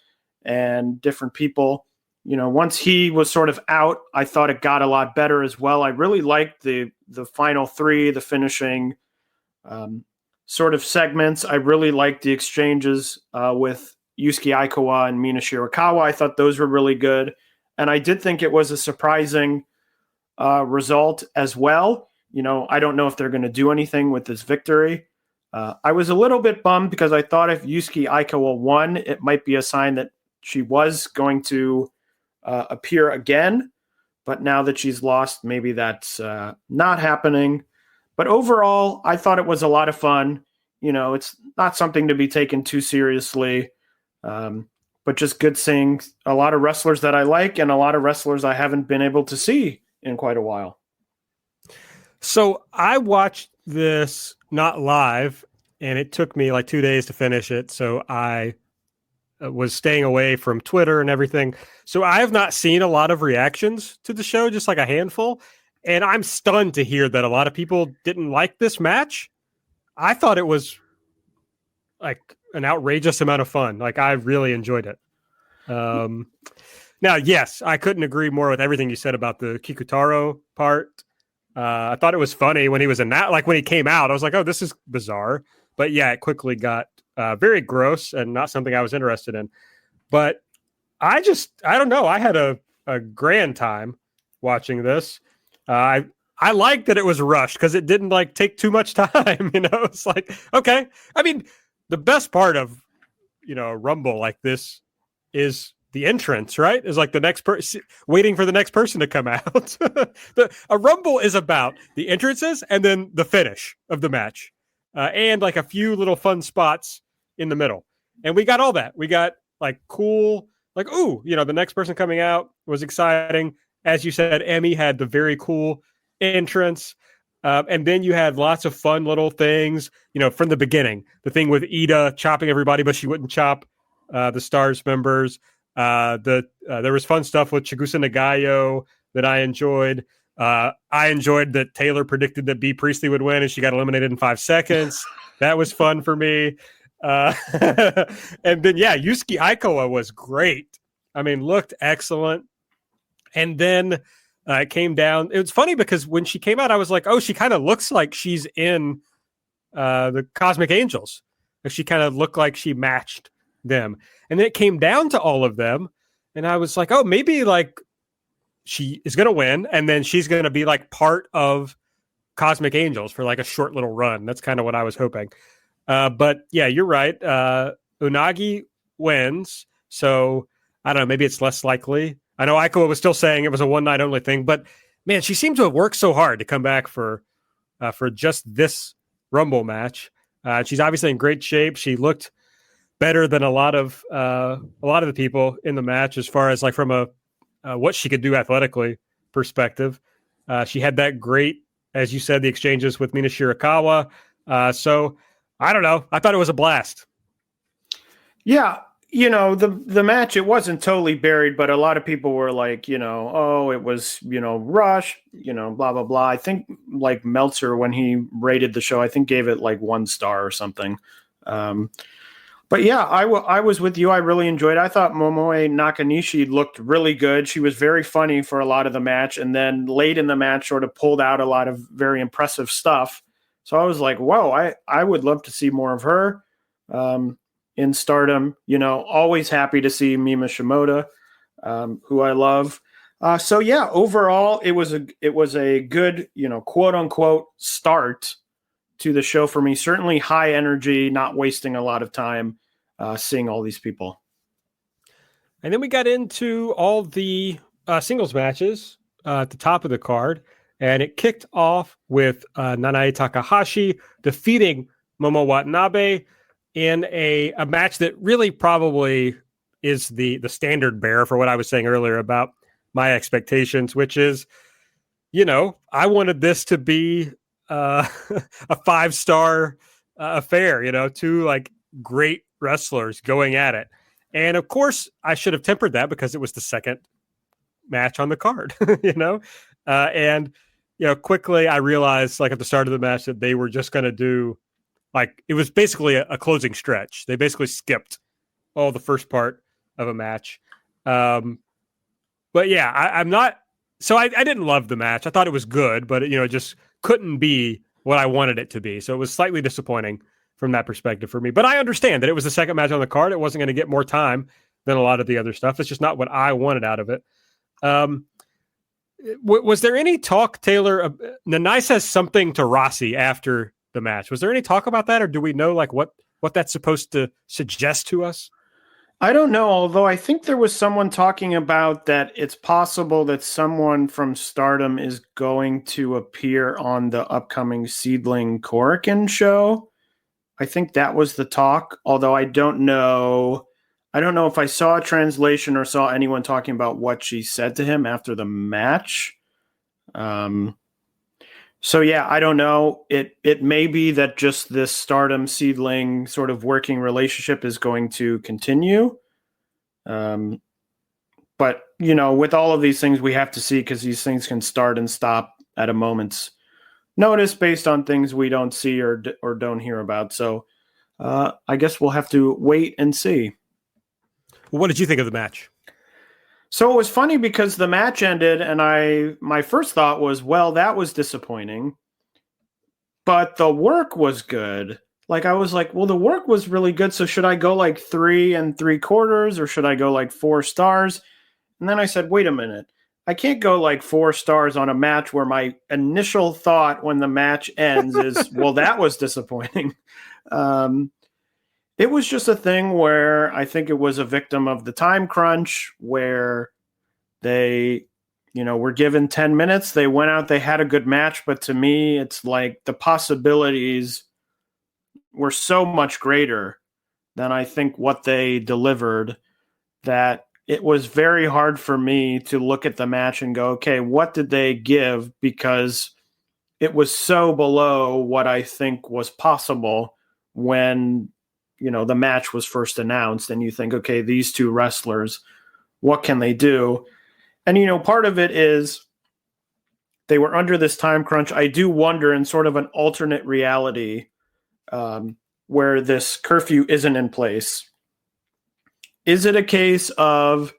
and different people. Once he was sort of out, I thought it got a lot better as well. I really liked the final 3, the finishing sort of segments. I really liked the exchanges with Yusuke Aikawa and Mina Shirakawa. I thought those were really good. And I did think it was a surprising result as well. I don't know if they're going to do anything with this victory. I was a little bit bummed because I thought if Yusuke Aikawa won, it might be a sign that she was going to appear again. But now that she's lost, maybe that's not happening. But overall, I thought it was a lot of fun. It's not something to be taken too seriously. But just good seeing a lot of wrestlers that I like and a lot of wrestlers I haven't been able to see in quite a while. So I watched this not live, and it took me like 2 days to finish it. So I was staying away from Twitter and everything. So I have not seen a lot of reactions to the show, just like a handful. And I'm stunned to hear that a lot of people didn't like this match. I thought it was like an outrageous amount of fun. Like, I really enjoyed it. Now, yes, I couldn't agree more with everything you said about the Kikutaro part. I thought it was funny when he was in that. Like, when he came out, I was like, oh, this is bizarre. But yeah, it quickly got very gross and not something I was interested in. But I don't know. I had a grand time watching this. I I like that it was rushed because it didn't like take too much time. It's like, okay. I mean, the best part of, a Rumble like this is the entrance, right? Is like the next person waiting for the next person to come out. A Rumble is about the entrances and then the finish of the match, and like a few little fun spots in the middle. And we got all that. We got like cool, like, ooh, the next person coming out was exciting. As you said, Emmy had the very cool entrance. And then you had lots of fun little things, from the beginning. The thing with Ida chopping everybody, but she wouldn't chop the Stars members. There was fun stuff with Chigusa Nagayo that I enjoyed. I enjoyed that Taylor predicted that B. Priestley would win, and she got eliminated in 5 seconds. That was fun for me. And then, Yusuke Aikawa was great. I mean, looked excellent. And then it came down. It was funny because when she came out, I was like, oh, she kind of looks like she's in the Cosmic Angels. She kind of looked like she matched them. And then it came down to all of them. And I was like, oh, maybe like she is going to win. And then she's going to be like part of Cosmic Angels for like a short little run. That's kind of what I was hoping. But yeah, you're right. Unagi wins. So I don't know, maybe it's less likely. I know Aikawa was still saying it was a one night only thing, but man, she seemed to have worked so hard to come back for just this Rumble match. She's obviously in great shape. She looked better than a lot of the people in the match, as far as like from a what she could do athletically perspective. She had that great, as you said, the exchanges with Mina Shirakawa. So I don't know. I thought it was a blast. Yeah. The match, it wasn't totally buried, but a lot of people were like, oh, it was, rushed, blah, blah, blah. I think like Meltzer, when he rated the show, I think gave it like 1 star or something. But yeah, I was with you. I really enjoyed it. I thought Momoe Nakanishi looked really good. She was very funny for a lot of the match. And then late in the match sort of pulled out a lot of very impressive stuff. So I was like, whoa, I would love to see more of her. In Stardom, always happy to see Mima Shimoda, who I love. So yeah, overall, it was a good, quote unquote start to the show for me. Certainly high energy, not wasting a lot of time seeing all these people. And then we got into all the singles matches at the top of the card, and it kicked off with Nanae Takahashi defeating Momo Watanabe in a match that really probably is the standard bearer for what I was saying earlier about my expectations, which is, I wanted this to be a 5-star affair, 2 like great wrestlers going at it. And of course, I should have tempered that because it was the second match on the card, and, quickly I realized like at the start of the match that they were just going to do, like, it was basically a closing stretch. They basically skipped all the first part of a match. But yeah, I'm not. So I didn't love the match. I thought it was good, but it just couldn't be what I wanted it to be. So it was slightly disappointing from that perspective for me. But I understand that it was the second match on the card. It wasn't going to get more time than a lot of the other stuff. It's just not what I wanted out of it. Was there any talk, Taylor? Nanai says something to Rossi after the match. Was there any talk about that, or do we know like what that's supposed to suggest to us? I don't know, although I think there was someone talking about that it's possible that someone from Stardom is going to appear on the upcoming Seedling Korakuen show. I think that was the talk, although I don't know if I saw a translation or saw anyone talking about what she said to him after the match. So yeah, I don't know. It may be that just this Stardom Seedling sort of working relationship is going to continue. But with all of these things, we have to see, because these things can start and stop at a moment's notice based on things we don't see or don't hear about. So I guess we'll have to wait and see. What did you think of the match? So it was funny because the match ended and my first thought was, well, that was disappointing, but the work was good. Like, I was like, well, the work was really good. So should I go like 3 3/4 or should I go like 4 stars? And then I said, wait a minute. I can't go like 4 stars on a match where my initial thought when the match ends is, well, that was disappointing. It was just a thing where I think it was a victim of the time crunch where they, were given 10 minutes. They went out, they had a good match. But to me, it's like the possibilities were so much greater than I think what they delivered that it was very hard for me to look at the match and go, okay, what did they give? Because it was so below what I think was possible when, the match was first announced and you think, okay, these two wrestlers, what can they do? And, part of it is they were under this time crunch. I do wonder in sort of an alternate reality where this curfew isn't in place. Is it a case of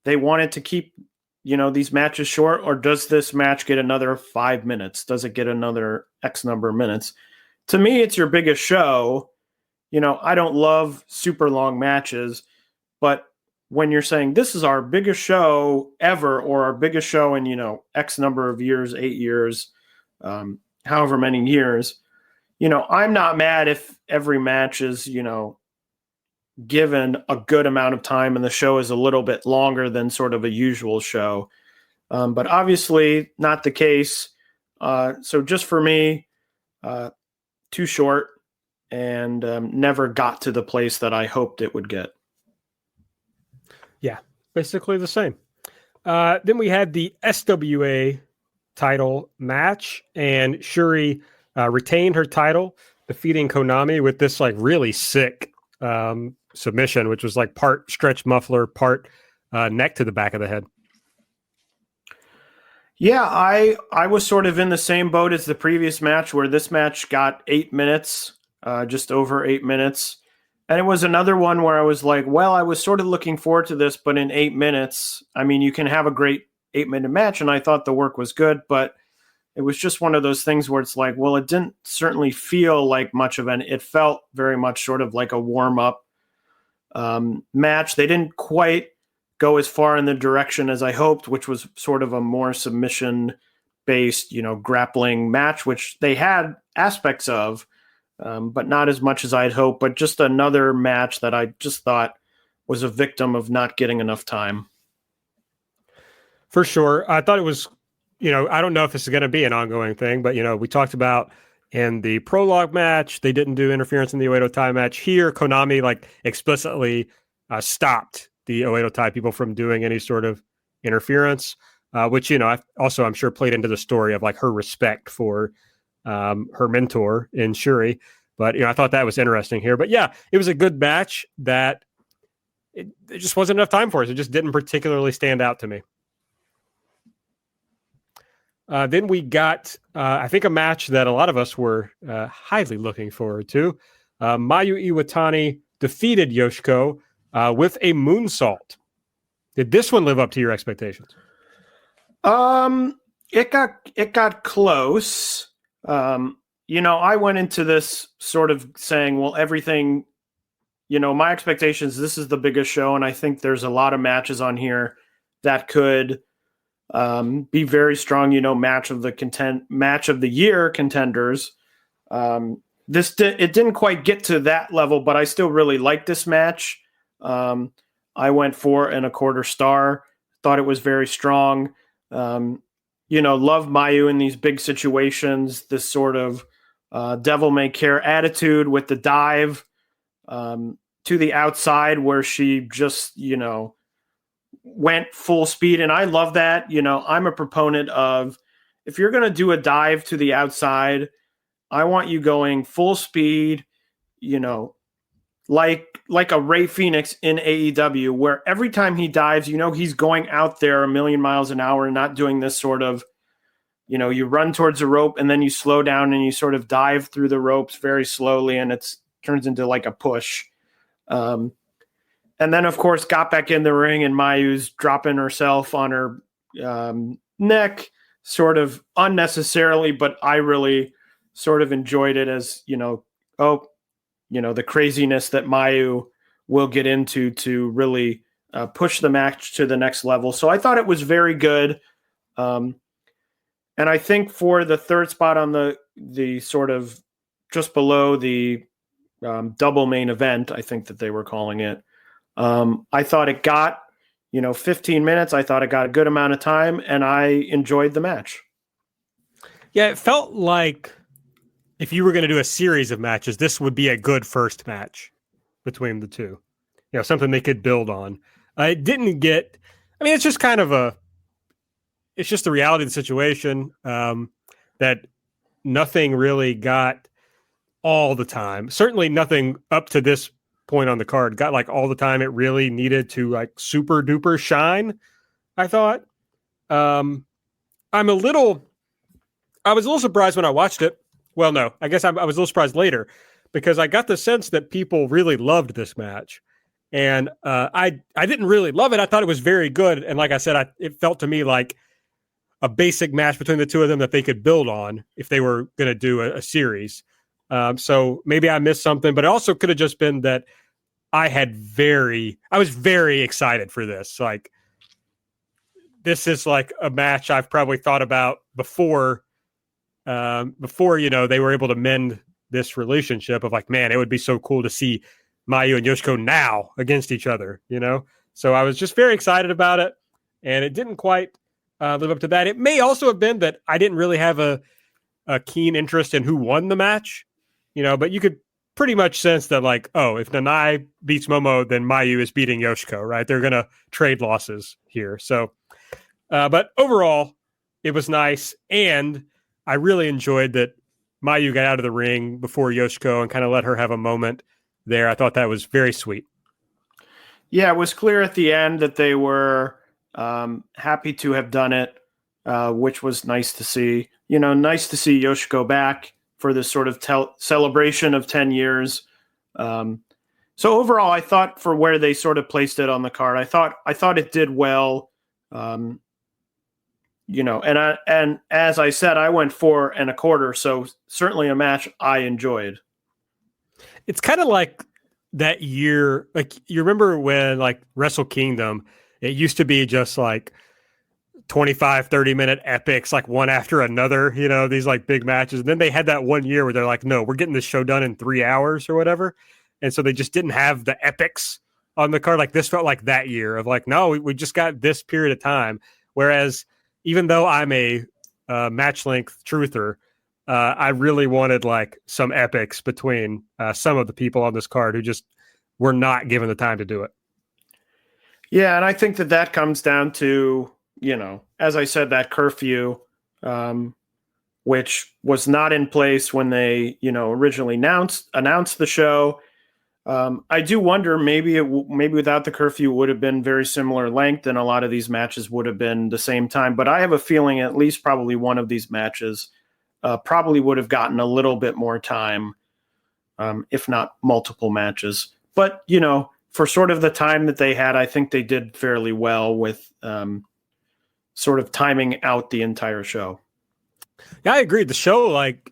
they wanted to keep, these matches short, or does this match get another 5 minutes? Does it get another X number of minutes? To me, it's your biggest show. I don't love super long matches, but when you're saying this is our biggest show ever, or our biggest show in, X number of years, 8 years, however many years, I'm not mad if every match is, given a good amount of time and the show is a little bit longer than sort of a usual show. But obviously not the case. So just for me, too short and never got to the place that I hoped it would get. Yeah, basically the same. Then we had the SWA title match, and Shuri retained her title, defeating Konami with this like really sick submission, which was like part stretch muffler, part neck to the back of the head. Yeah, I was sort of in the same boat as the previous match, where this match got 8 minutes, just over 8 minutes. And it was another one where I was like, well, I was sort of looking forward to this, but in 8 minutes, I mean, you can have a great 8-minute match, and I thought the work was good, but it was just one of those things where it's like, well, it didn't certainly feel like much of it felt very much sort of like a warm-up match. They didn't quite go as far in the direction as I hoped, which was sort of a more submission-based, grappling match, which they had aspects of, but not as much as I'd hoped. But just another match that I just thought was a victim of not getting enough time. For sure. I thought it was, I don't know if this is going to be an ongoing thing, but, we talked about in the prologue match, they didn't do interference in the Oedo Tai match. Here, Konami like explicitly stopped the Oedo Tai people from doing any sort of interference, which, I'm sure played into the story of like her respect for her mentor in Shuri. But, I thought that was interesting here. But yeah, it was a good match that it just wasn't enough time for us. It just didn't particularly stand out to me. Then we got, I think, a match that a lot of us were highly looking forward to. Mayu Iwatani defeated Yoshiko with a moonsault. Did this one live up to your expectations? It got close. I went into this sort of saying, well, everything, my expectations, this is the biggest show, and I think there's a lot of matches on here that could be very strong, match of the year contenders. It didn't quite get to that level, but I still really liked this match. I went 4.25 stars. Thought it was very strong. Love Mayu in these big situations. This sort of devil may care attitude with the dive to the outside, where she just went full speed. And I love that. I'm a proponent of, if you're going to do a dive to the outside, I want you going full speed, like a Ray Phoenix in AEW, where every time he dives, he's going out there a million miles an hour, not doing this sort of, you run towards a rope and then you slow down and you sort of dive through the ropes very slowly, and it turns into like a push. And then, of course, got back in the ring, and Mayu's dropping herself on her neck, sort of unnecessarily, but I really sort of enjoyed it as, the craziness that Mayu will get into to really push the match to the next level. So I thought it was very good. And I think for the third spot on the sort of just below the double main event, I think that they were calling it, I thought it got, 15 minutes. I thought it got a good amount of time, and I enjoyed the match. Yeah, it felt like if you were going to do a series of matches, this would be a good first match between the two. Something they could build on. It didn't get, it's just kind of it's just the reality of the situation that nothing really got all the time. Certainly nothing up to this point on the card got like all the time it really needed to like super duper shine, I thought. I was a little surprised when I watched it. Well, no, I guess I was a little surprised later because I got the sense that people really loved this match. And I didn't really love it. I thought it was very good. And like I said, it felt to me like a basic match between the two of them that they could build on if they were going to do a series. So maybe I missed something, but it also could have just been that I was very excited for this. Like, this is like a match I've probably thought about before, they were able to mend this relationship of like, man, it would be so cool to see Mayu and Yoshiko now against each other, So I was just very excited about it, and it didn't quite live up to that. It may also have been that I didn't really have a keen interest in who won the match, but you could pretty much sense that like, oh, if Nanai beats Momo, then Mayu is beating Yoshiko, right? They're going to trade losses here. So, but overall, it was nice, and I really enjoyed that Mayu got out of the ring before Yoshiko and kind of let her have a moment there. I thought that was very sweet. Yeah, it was clear at the end that they were happy to have done it, which was nice to see. Nice to see Yoshiko back for this sort of celebration of 10 years. So overall, I thought for where they sort of placed it on the card, I thought it did well. And as I said, I went 4 1/4. So certainly a match I enjoyed. It's kind of like that year, like you remember when like Wrestle Kingdom, it used to be just like 25, 30-minute epics, like one after another, these like big matches. And then they had that one year where they're like, no, we're getting this show done in 3 hours or whatever. And so they just didn't have the epics on the card. Like this felt like that year of like, no, we just got this period of time. Whereas even though I'm a match length truther, I really wanted like some epics between some of the people on this card who just were not given the time to do it. Yeah, and I think that comes down to, as I said, that curfew, which was not in place when they, originally announced the show. I do wonder maybe without the curfew it would have been very similar length, and a lot of these matches would have been the same time. But I have a feeling at least probably one of these matches probably would have gotten a little bit more time, if not multiple matches. But, for sort of the time that they had, I think they did fairly well with sort of timing out the entire show. Yeah, I agree. The show, like,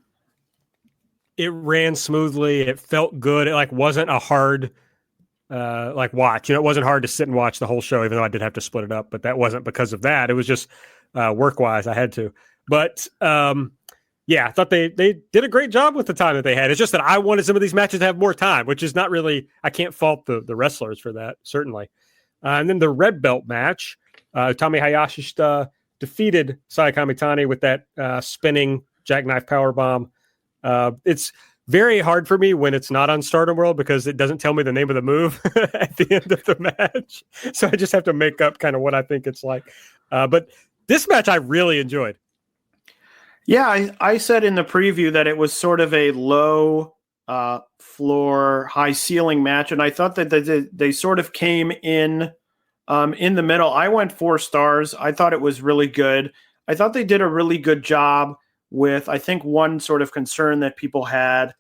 it ran smoothly. It felt good. It like wasn't a hard watch. It wasn't hard to sit and watch the whole show, even though I did have to split it up. But that wasn't because of that. It was just work-wise. I had to. But yeah, I thought they did a great job with the time that they had. It's just that I wanted some of these matches to have more time, which is not really, I can't fault the wrestlers for that, certainly. And then the red belt match, Utami Hayashi defeated Saya Kamitani with that spinning jackknife powerbomb. It's very hard for me when it's not on Stardom World because it doesn't tell me the name of the move at the end of the match. So I just have to make up kind of what I think it's like. But this match I really enjoyed. Yeah, I said in the preview that it was sort of a low floor, high ceiling match, and I thought that they sort of came in the middle. I went 4 stars. I thought it was really good. I thought they did a really good job with, I think, one sort of concern that people had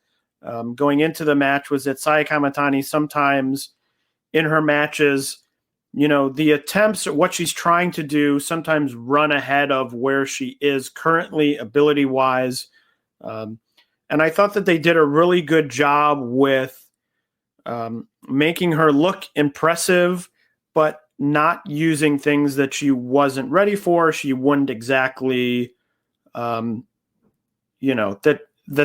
going into the match was that Saya Kamitani sometimes in her matches, the attempts at what she's trying to do sometimes run ahead of where she is currently ability-wise. And I thought that they did a really good job with making her look impressive, but not using things that she wasn't ready for. She wouldn't exactly, that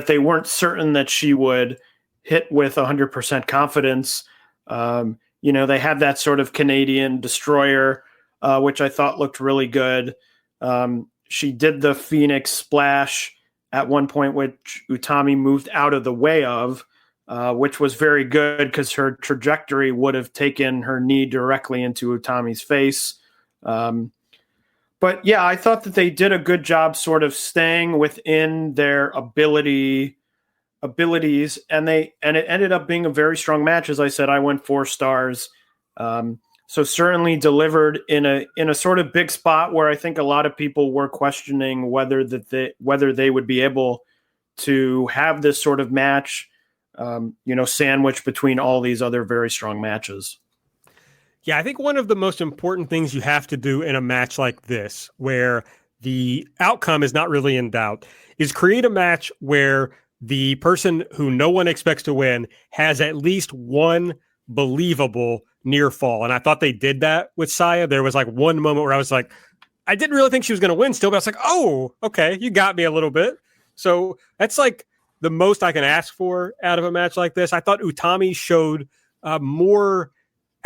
they weren't certain that she would hit with 100% confidence. They had that sort of Canadian destroyer, which I thought looked really good. She did the Phoenix splash at one point, which Utami moved out of the way of, which was very good because her trajectory would have taken her knee directly into Utami's face. But yeah, I thought that they did a good job sort of staying within their abilities, and it ended up being a very strong match. As I said, I went 4 stars. So certainly delivered in a sort of big spot where I think a lot of people were questioning whether they would be able to have this sort of match, sandwiched between all these other very strong matches. Yeah, I think one of the most important things you have to do in a match like this, where the outcome is not really in doubt, is create a match where the person who no one expects to win has at least one believable near fall. And I thought they did that with Saya. There was like one moment where I was like, I didn't really think she was going to win still, but I was like, oh, okay, you got me a little bit. So that's like the most I can ask for out of a match like this. I thought Utami showed more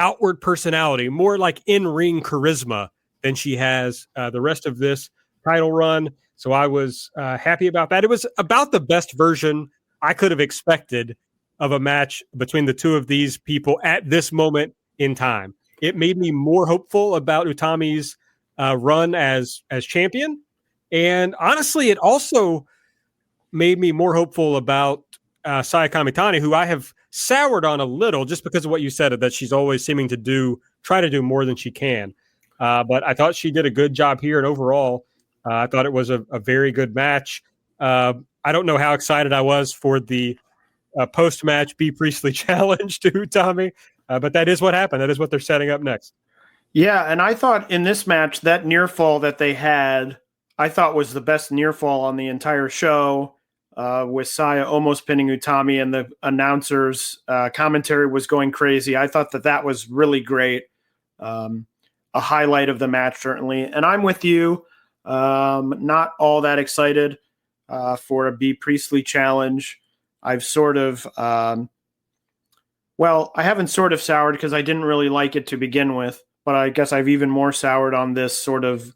outward personality, more like in-ring charisma than she has the rest of this title run. So I was happy about that. It was about the best version I could have expected of a match between the two of these people at this moment in time. It made me more hopeful about Utami's run as champion. And honestly, it also made me more hopeful about Saya Kamitani, who I have soured on a little just because of what you said, that she's always seeming to try to do more than she can. But I thought she did a good job here. And overall, I thought it was a very good match. I don't know how excited I was for the post-match B. Priestley challenge to Utami, but that is what happened. That is what they're setting up next. Yeah, and I thought in this match, that near fall that they had, I thought was the best near fall on the entire show, with Saya almost pinning Utami, and the announcers' commentary was going crazy. I thought that was really great. A highlight of the match, certainly. And I'm with you. Not all that excited for a B. Priestley challenge. I've sort of, I haven't sort of soured because I didn't really like it to begin with, but I guess I've even more soured on this sort of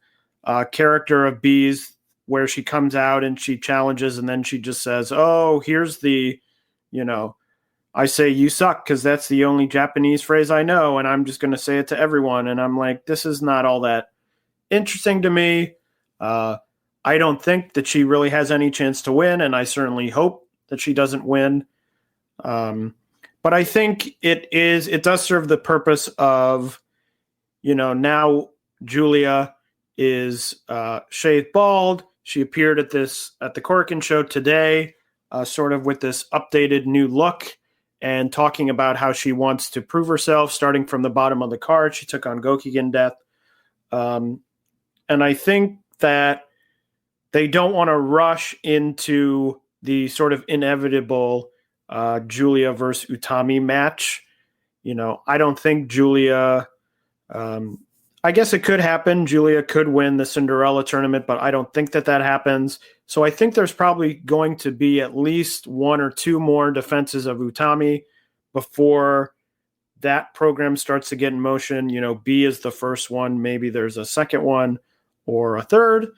character of B's, where she comes out and she challenges and then she just says, oh, here's the, I say you suck because that's the only Japanese phrase I know, and I'm just going to say it to everyone. And I'm like, this is not all that interesting to me. I don't think that she really has any chance to win, and I certainly hope that she doesn't win. But I think it does serve the purpose of, now Julia is shaved bald. She appeared at the Korakuen show today, sort of with this updated new look and talking about how she wants to prove herself, starting from the bottom of the card. She took on Gokigen Death. And I think that they don't want to rush into the sort of inevitable Julia versus Utami match. I don't think Julia, I guess it could happen. Julia could win the Cinderella tournament, but I don't think that happens. So I think there's probably going to be at least 1 or 2 more defenses of Utami before that program starts to get in motion. B is the first one. Maybe there's a second one or a third.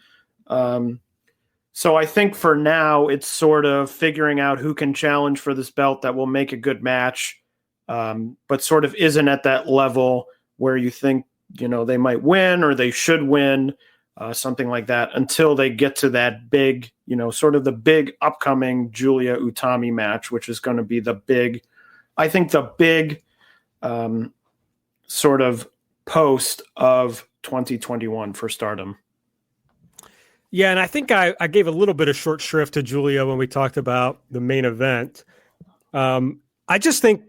So I think for now, it's sort of figuring out who can challenge for this belt that will make a good match, but sort of isn't at that level where you think, they might win or they should win, something like that, until they get to that big, sort of the big upcoming Julia Utami match, which is going to be the big sort of post of 2021 for Stardom. Yeah, and I think I gave a little bit of short shrift to Julia when we talked about the main event. I just think,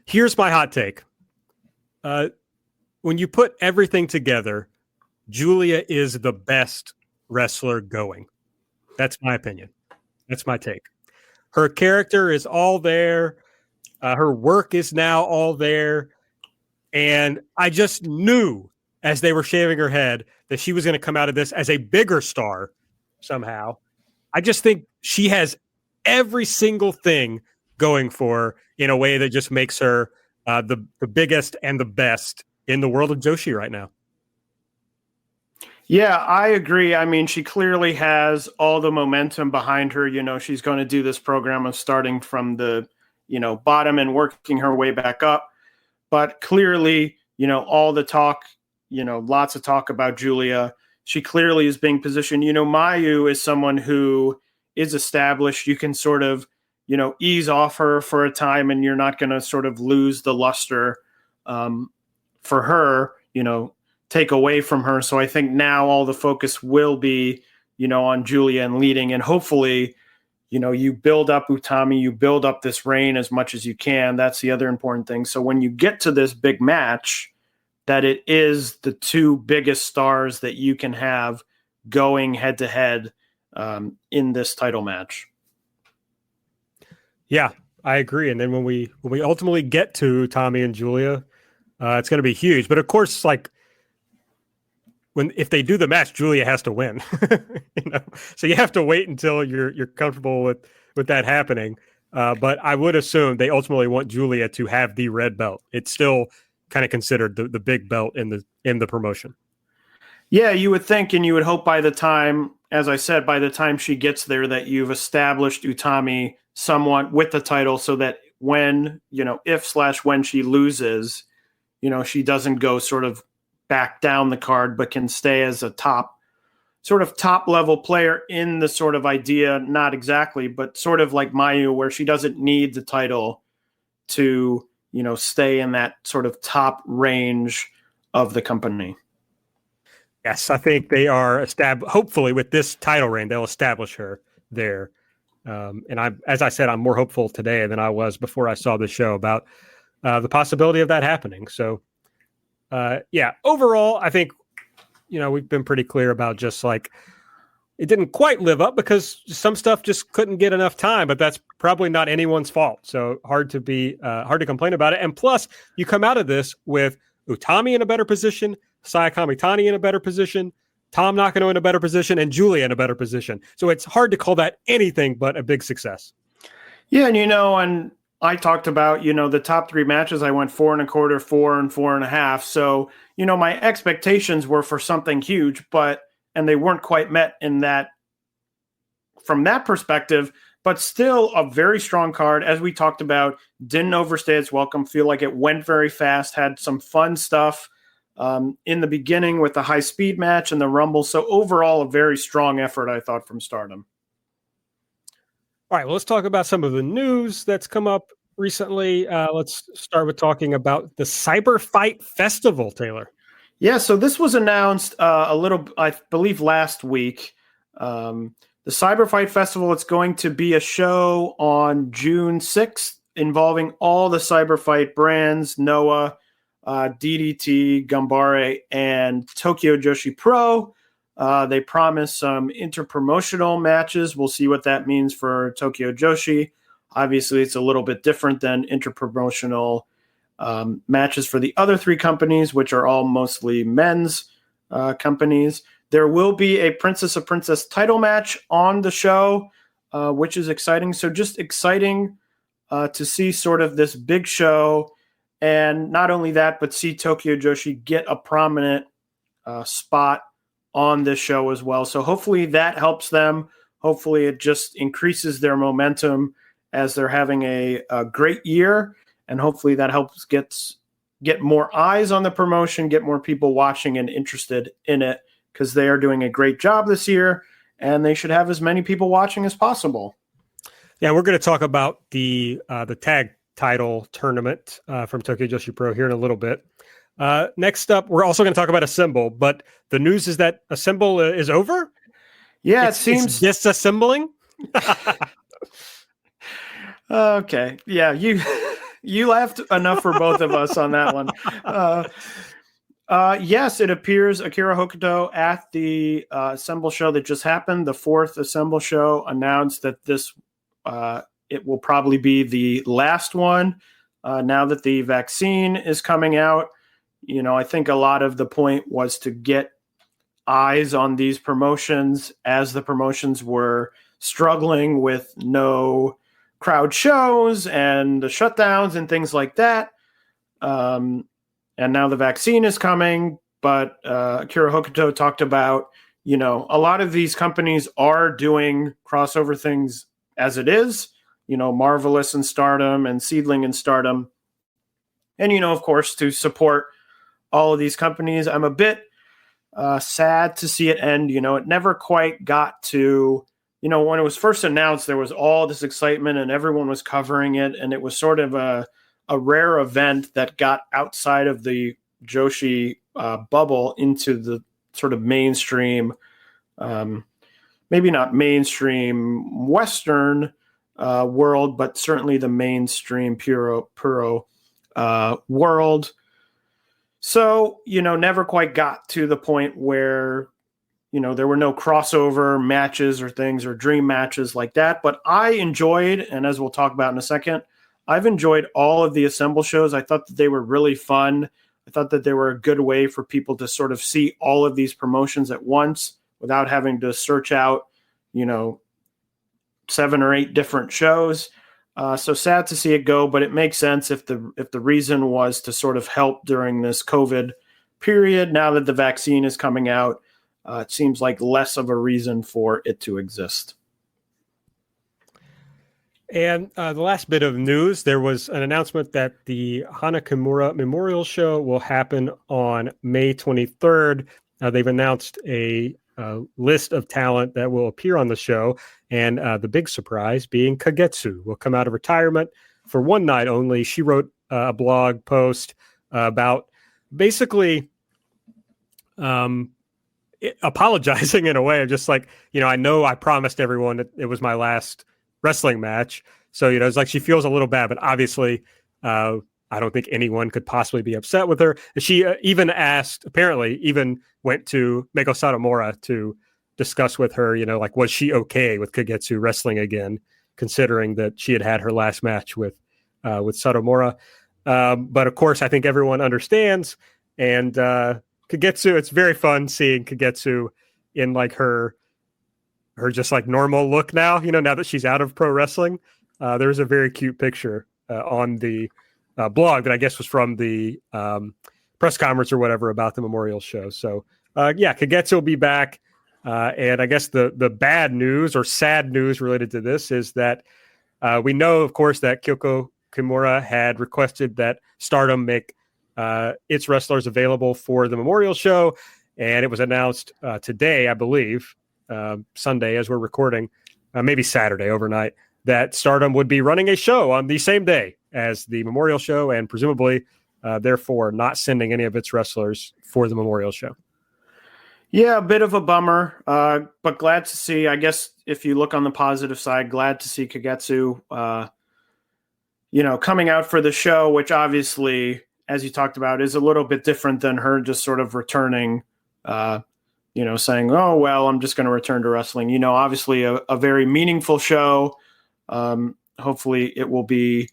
here's my hot take. When you put everything together, Julia is the best wrestler going. That's my opinion. That's my take. Her character is all there. Her work is now all there. And I just knew as they were shaving her head that she was going to come out of this as a bigger star somehow. I just think she has every single thing going for her in a way that just makes her the biggest and the best in the world of Joshi right now. Yeah, I agree. I mean, she clearly has all the momentum behind her. You know, she's going to do this program of starting from the, bottom and working her way back up. But clearly, all the talk, lots of talk about Julia. She clearly is being positioned. Mayu is someone who is established. You can sort of, ease off her for a time and you're not going to sort of lose the luster for her, take away from her. So I think now all the focus will be, on Julia and leading, and hopefully, you build up Utami, you build up this reign as much as you can. That's the other important thing. So when you get to this big match, that it is the two biggest stars that you can have going head to head in this title match. Yeah, I agree. And then when we ultimately get to Tommy and Julia, it's going to be huge. But of course, if they do the match, Julia has to win. So you have to wait until you're comfortable with that happening. But I would assume they ultimately want Julia to have the red belt. It's still kind of considered the big belt in the promotion. Yeah, you would think, and you would hope by the time, as I said, by the time she gets there, that you've established Utami somewhat with the title, so that when when she loses, she doesn't go sort of back down the card, but can stay as a top level player in the sort of idea, not exactly, but sort of like Mayu, where she doesn't need the title to, stay in that sort of top range of the company. Yes, I think they are hopefully with this title reign, they'll establish her there. And as I said, I'm more hopeful today than I was before I saw the show about the possibility of that happening. So, overall, I think, we've been pretty clear about just it didn't quite live up because some stuff just couldn't get enough time, but that's probably not anyone's fault. So hard to complain about it. And plus you come out of this with Utami in a better position, Sayaka Mitani in a better position, Tom Nakano in a better position, and Julia in a better position. So it's hard to call that anything but a big success. Yeah. And, and I talked about, the top three matches. I went 4 1/4, 4 and 4.5. So, my expectations were for something huge, and they weren't quite met from that perspective, but still a very strong card. As we talked about, didn't overstay its welcome, feel like it went very fast, had some fun stuff in the beginning with the high speed match and the Rumble. So overall, a very strong effort, I thought, from Stardom. All right, well, let's talk about some of the news that's come up recently. Let's start with talking about the CyberFight Festival, Taylor. Yeah, so this was announced I believe, last week. The CyberFight Festival, it's going to be a show on June 6th involving all the CyberFight brands, Noah, DDT, Gambare, and Tokyo Joshi Pro. They promise some interpromotional matches. We'll see what that means for Tokyo Joshi. Obviously, it's a little bit different than interpromotional matches for the other three companies, which are all mostly men's companies. There will be a Princess of Princess title match on the show, which is exciting. So just exciting to see sort of this big show. And not only that, but see Tokyo Joshi get a prominent spot on this show as well. So hopefully that helps them. Hopefully it just increases their momentum as they're having a great year. And hopefully that helps get more eyes on the promotion, get more people watching and interested in it, because they are doing a great job this year and they should have as many people watching as possible. Yeah, we're going to talk about the tag title tournament from Tokyo Joshi Pro here in a little bit. Next up, we're also going to talk about Assemble, but the news is that Assemble is over. Yeah, it seems it's disassembling. Okay. Yeah, you laughed enough for both of us on that one. Yes, it appears Akira Hokuto at the Assemble show that just happened, the 4th Assemble show, announced that this it will probably be the last one now that the vaccine is coming out. I think a lot of the point was to get eyes on these promotions as the promotions were struggling with no crowd shows and the shutdowns and things like that. And now the vaccine is coming, but Akira Hokuto talked about, a lot of these companies are doing crossover things as it is, Marvelous and Stardom and Seedling and Stardom. And, of course, to support all of these companies, I'm a bit sad to see it end. It never quite got to, when it was first announced, there was all this excitement and everyone was covering it. And it was sort of a rare event that got outside of the Joshi bubble into the sort of mainstream, maybe not mainstream Western world, but certainly the mainstream Puro world. So, never quite got to the point where, there were no crossover matches or things or dream matches like that. But I enjoyed, and as we'll talk about in a second, I've enjoyed all of the Assemble shows. I thought that they were really fun. I thought that they were a good way for people to sort of see all of these promotions at once without having to search out, 7 or 8 different shows. So sad to see it go, but it makes sense if the reason was to sort of help during this COVID period. Now that the vaccine is coming out, it seems like less of a reason for it to exist. And the last bit of news, there was an announcement that the Hana Kimura Memorial Show will happen on May 23rd. They've announced a list of talent that will appear on the show, and the big surprise being Kagetsu will come out of retirement for one night only. She wrote a blog post about basically apologizing in a way of just like, I know I promised everyone that it was my last wrestling match. So, it's like she feels a little bad, but obviously I don't think anyone could possibly be upset with her. She even went to Mako Satamora to discuss with her, was she okay with Kagetsu wrestling again, considering that she had her last match with Satamora. But of course, I think everyone understands. And Kagetsu, it's very fun seeing Kagetsu in like her just like normal look now, now that she's out of pro wrestling. There's a very cute picture on the blog that I guess was from the press conference or whatever about the Memorial Show. So Kagetsu will be back. And I guess the bad news or sad news related to this is that we know, of course, that Kyoko Kimura had requested that Stardom make its wrestlers available for the Memorial Show. And it was announced today, I believe, Sunday as we're recording, maybe Saturday overnight, that Stardom would be running a show on the same day as the Memorial Show and presumably, therefore, not sending any of its wrestlers for the Memorial Show. Yeah, a bit of a bummer, but glad to see, I guess, if you look on the positive side, glad to see Kagetsu, coming out for the show, which obviously, as you talked about, is a little bit different than her just sort of returning, saying, oh, well, I'm just going to return to wrestling. Obviously a very meaningful show. Hopefully it will be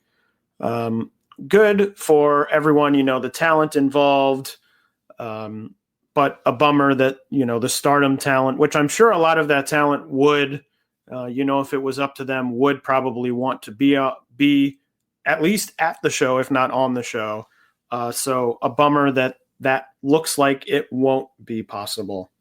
good for everyone, the talent involved. But a bummer that, the Stardom talent, which I'm sure a lot of that talent would, if it was up to them, would probably want to be at least at the show, if not on the show. So a bummer that looks like it won't be possible.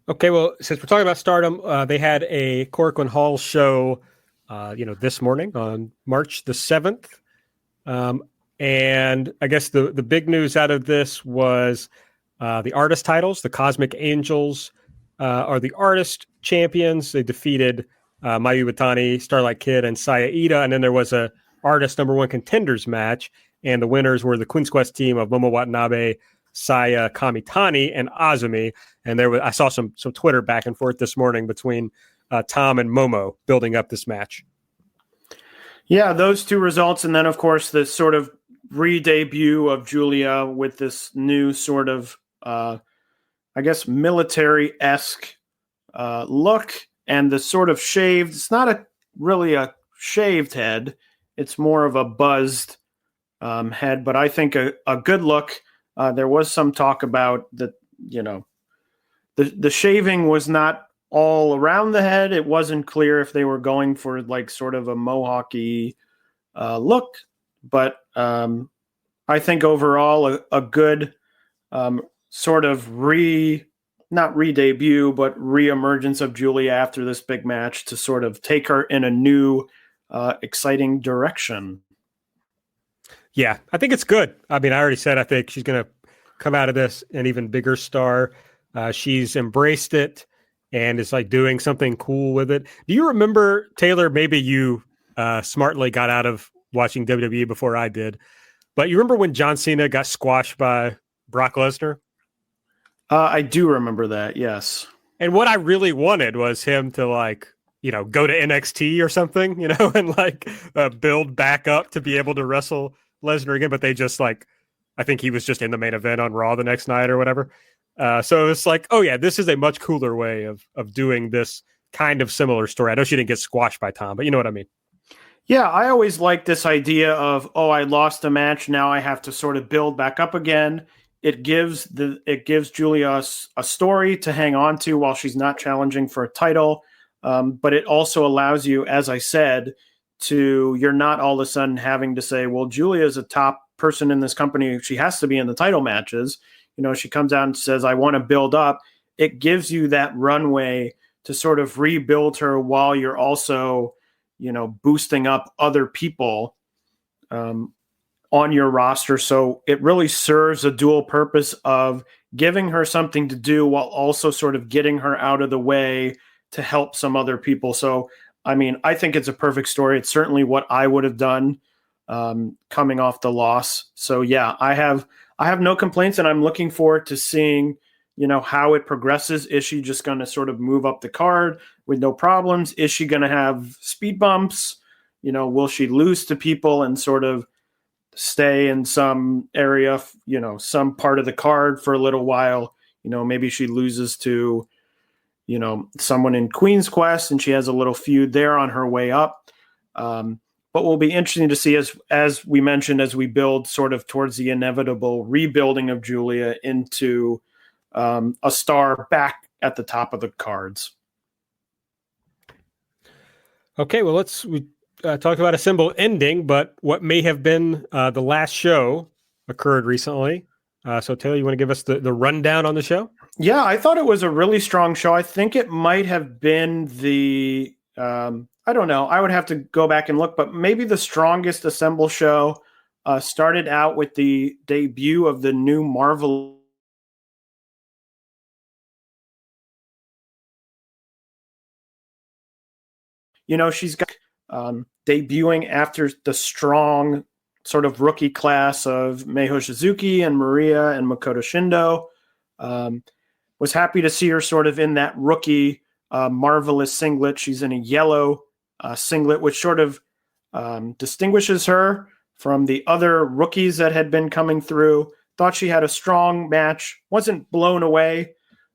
Okay, well, since we're talking about Stardom, they had a Korakuen Hall show, this morning on March the 7th. And I guess the big news out of this was the artist titles. The Cosmic Angels are the artist champions. They defeated Mayu Iwatani, Starlight Kid, and Saya Ida. And then there was a artist number 1 contenders match. And the winners were the Queen's Quest team of Momo Watanabe, Saya Kamitani, and Azumi. And I saw some Twitter back and forth this morning between Tom and Momo building up this match. Yeah, those two results. And then, of course, the sort of re-debut of Julia with this new sort of, military-esque look and the sort of shaved. It's not really a shaved head. It's more of a buzzed head, but I think a good look. There was some talk about that, the shaving was not all around the head. It wasn't clear if they were going for like sort of a mohawky look, but I think overall a good sort of not re-debut, but re-emergence of Julia after this big match to sort of take her in a new, exciting direction. Yeah, I think it's good. I mean, I already said I think she's going to come out of this an even bigger star. She's embraced it and is like doing something cool with it. Do you remember, Taylor, maybe you smartly got out of watching WWE before I did, but you remember when John Cena got squashed by Brock Lesnar? I do remember that, yes. And what I really wanted was him to go to NXT or something, and build back up to be able to wrestle Lesnar again. But they just I think he was just in the main event on Raw the next night or whatever. So it's like, oh yeah, this is a much cooler way of doing this kind of similar story. I know she didn't get squashed by Tom, but you know what I mean? Yeah, I always like this idea of, I lost a match, now I have to sort of build back up again. It gives Julia a story to hang on to while she's not challenging for a title. But it also allows you, as I said, you're not all of a sudden having to say, well, Julia is a top person in this company. She has to be in the title matches. She comes out and says, I want to build up. It gives you that runway to sort of rebuild her while you're also, boosting up other people on your roster. So it really serves a dual purpose of giving her something to do while also sort of getting her out of the way to help some other people. So, I mean, I think it's a perfect story. It's certainly what I would have done coming off the loss. So yeah, I have no complaints, and I'm looking forward to seeing, how it progresses. Is she just going to sort of move up the card with no problems? Is she going to have speed bumps? Will she lose to people and sort of stay in some area, some part of the card for a little while? Maybe she loses to, someone in Queen's Quest and she has a little feud there on her way up. But will be interesting to see, as we mentioned, as we build sort of towards the inevitable rebuilding of Julia into a star back at the top of the cards. Okay, well, we talked about a symbol ending, but what may have been the last show occurred recently. So Taylor, you want to give us the rundown on the show? Yeah, I thought it was a really strong show. I think it might have been I don't know. I would have to go back and look, but maybe the strongest Assemble show. Started out with the debut of the new Marvel. She's got debuting after the strong sort of rookie class of Meiho Suzuki and Maria and Makoto Shindo. Was happy to see her sort of in that rookie Marvelous singlet. She's in a yellow singlet, which sort of distinguishes her from the other rookies that had been coming through. Thought she had a strong match. Wasn't blown away,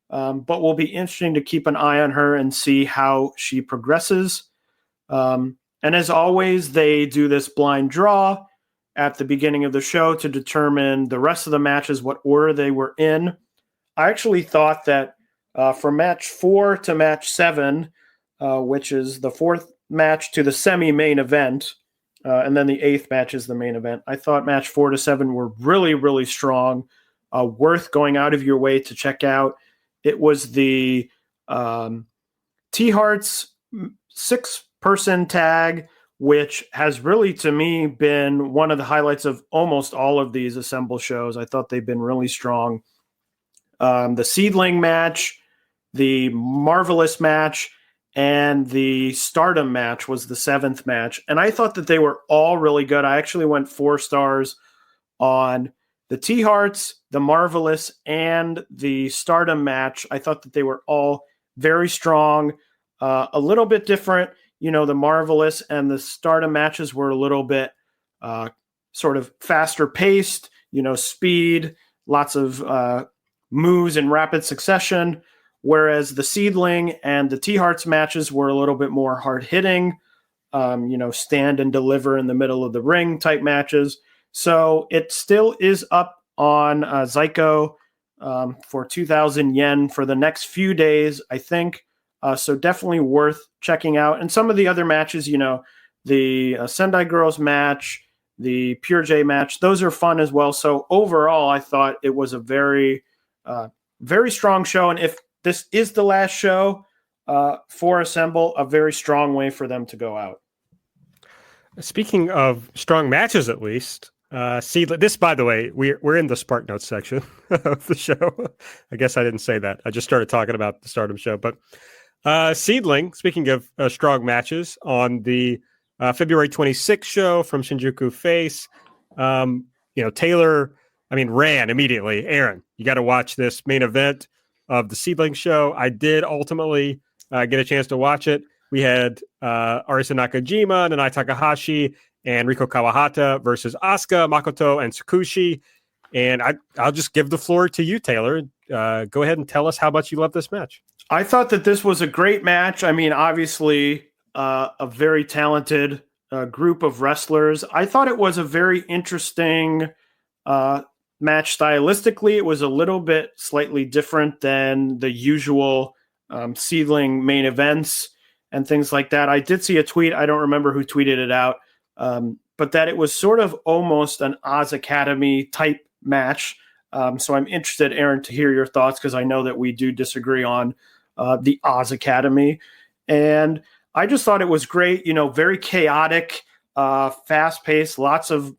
but will be interesting to keep an eye on her and see how she progresses. And as always, they do this blind draw at the beginning of the show to determine the rest of the matches, what order they were in. I actually thought that from match 4 to match 7, which is the 4th match to the semi-main event, and then the 8th match is the main event, I thought match 4 to 7 were really, really strong, worth going out of your way to check out. It was the T-Hearts 6-person tag, which has really, to me, been one of the highlights of almost all of these Assemble shows. I thought they've been really strong. The Seedling match, the Marvelous match, and the Stardom match was the 7th match. And I thought that they were all really good. I actually went 4 stars on the T-Hearts, the Marvelous, and the Stardom match. I thought that they were all very strong, a little bit different. The Marvelous and the Stardom matches were a little bit sort of faster paced, speed, lots of moves in rapid succession, whereas the Seedling and the T-Hearts matches were a little bit more hard-hitting, stand and deliver in the middle of the ring type matches. So it still is up on Zyko for 2,000 yen for the next few days, I think. So definitely worth checking out. And some of the other matches, the Sendai Girls match, the Pure J match, those are fun as well. So overall, I thought it was a very, very strong show. And if this is the last show for Assemble, a very strong way for them to go out. Speaking of strong matches, at least, this, by the way, we're in the Spark Notes section of the show. I guess I didn't say that. I just started talking about the Stardom show. But Seedling, speaking of strong matches, on the February 26th show from Shinjuku Face, Taylor, ran immediately. Aaron, you got to watch this main event of the Seedling show. I did ultimately get a chance to watch it. We had Arisa Nakajima, Nanai Takahashi, and Riko Kawahata versus Asuka, Makoto, and Tsukushi. And I'll just give the floor to you, Taylor. Go ahead and tell us how much you love this match. I thought that this was a great match. Obviously, a very talented group of wrestlers. I thought it was a very interesting match stylistically. It was a little bit slightly different than the usual Seedling main events and things like that. I did see a tweet. I don't remember who tweeted it out, but that it was sort of almost an Oz Academy type match. So I'm interested, Aaron, to hear your thoughts, because I know that we do disagree on the Oz Academy. And I just thought it was great, very chaotic, fast-paced, lots of,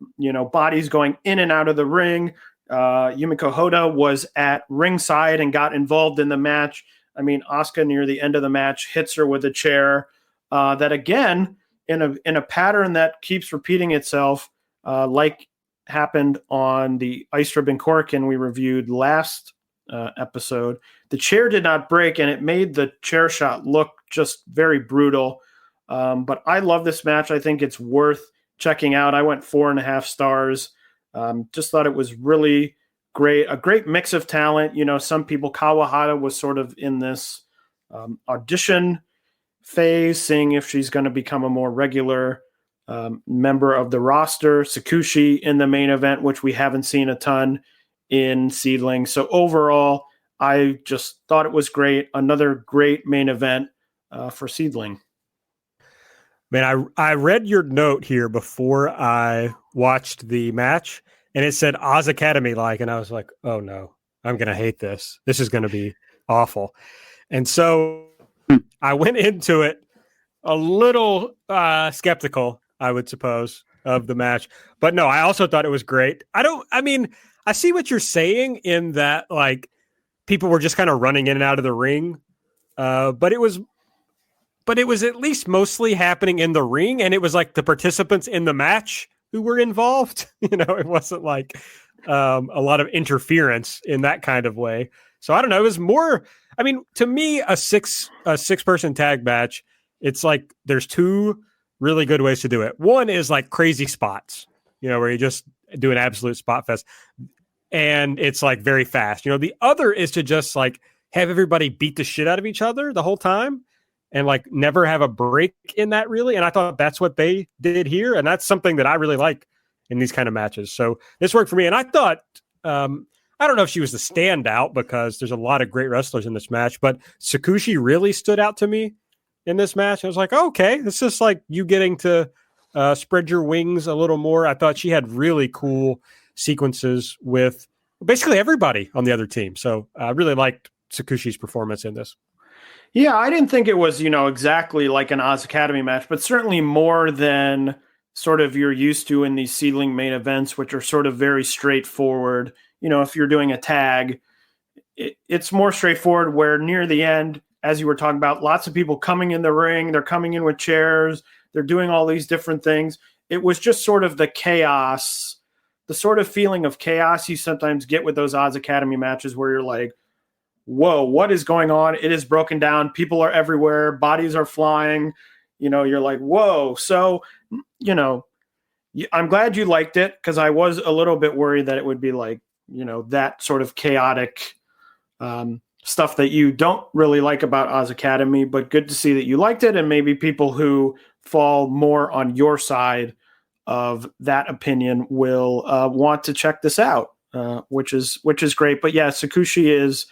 bodies going in and out of the ring. Yumiko Hoda was at ringside and got involved in the match. Asuka near the end of the match hits her with a chair that, again, in a pattern that keeps repeating itself, like happened on the Ice Ribbon Korakuen we reviewed last episode. The chair did not break, and it made the chair shot look just very brutal. But I love this match. I think it's worth checking out. I went 4.5 stars. Just thought it was really great. A great mix of talent. Some people, Kawahata was sort of in this audition phase, seeing if she's going to become a more regular member of the roster. Tsukushi in the main event, which we haven't seen a ton in Seedling. So overall, I just thought it was great. Another great main event for Seedling. Man, I read your note here before I watched the match, and it said Oz Academy and I was like, oh no, I'm going to hate this. This is going to be awful. And so I went into it a little skeptical, I would suppose, of the match. But no, I also thought it was great. I see what you're saying in that, people were just kind of running in and out of the ring. But it was at least mostly happening in the ring, and it was the participants in the match who were involved. It wasn't a lot of interference in that kind of way. So I don't know. It was more, to me, a six person tag match. It's there's two really good ways to do it. One is crazy spots, where you just do an absolute spot fest, and it's very fast. The other is to just have everybody beat the shit out of each other the whole time, and never have a break in that, really. And I thought that's what they did here, and that's something that I really like in these kind of matches. So this worked for me, and I thought I don't know if she was the standout, because there's a lot of great wrestlers in this match, but Tsukushi really stood out to me in this match. I was like, okay, this is you getting to spread your wings a little more. I thought she had really cool sequences with basically everybody on the other team. So I really liked Tsukushi's performance in this. Yeah, I didn't think it was, exactly like an Oz Academy match, but certainly more than sort of you're used to in these Seedling main events, which are sort of very straightforward. If you're doing a tag, it's more straightforward, where near the end, as you were talking about, lots of people coming in the ring, they're coming in with chairs, they're doing all these different things. It was just sort of the chaos, the sort of feeling of chaos you sometimes get with those Oz Academy matches, where you're like, whoa, what is going on? It is broken down. People are everywhere. Bodies are flying. You're like, whoa. So, I'm glad you liked it, because I was a little bit worried that it would be that sort of chaotic stuff that you don't really like about Oz Academy, but good to see that you liked it. And maybe people who fall more on your side of that opinion will want to check this out, which is great. But yeah, Sakushi is,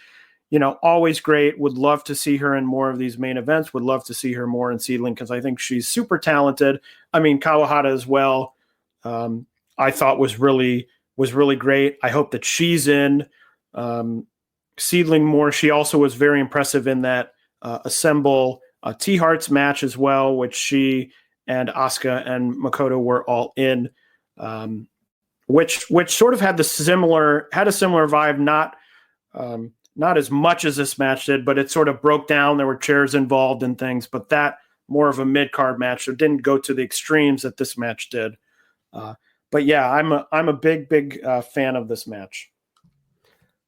always great. Would love to see her in more of these main events. Would love to see her more in Seedling because I think she's super talented. I mean, Kawahata as well. I thought was really great. I hope that she's in Seedling more. She also was very impressive in that Assemble T-Hearts match as well, which she and Asuka and Makoto were all in, which sort of had a similar vibe, not as much as this match did, but it sort of broke down. There were chairs involved and things, but that more of a mid-card match. So it didn't go to the extremes that this match did. But yeah, I'm a big fan of this match.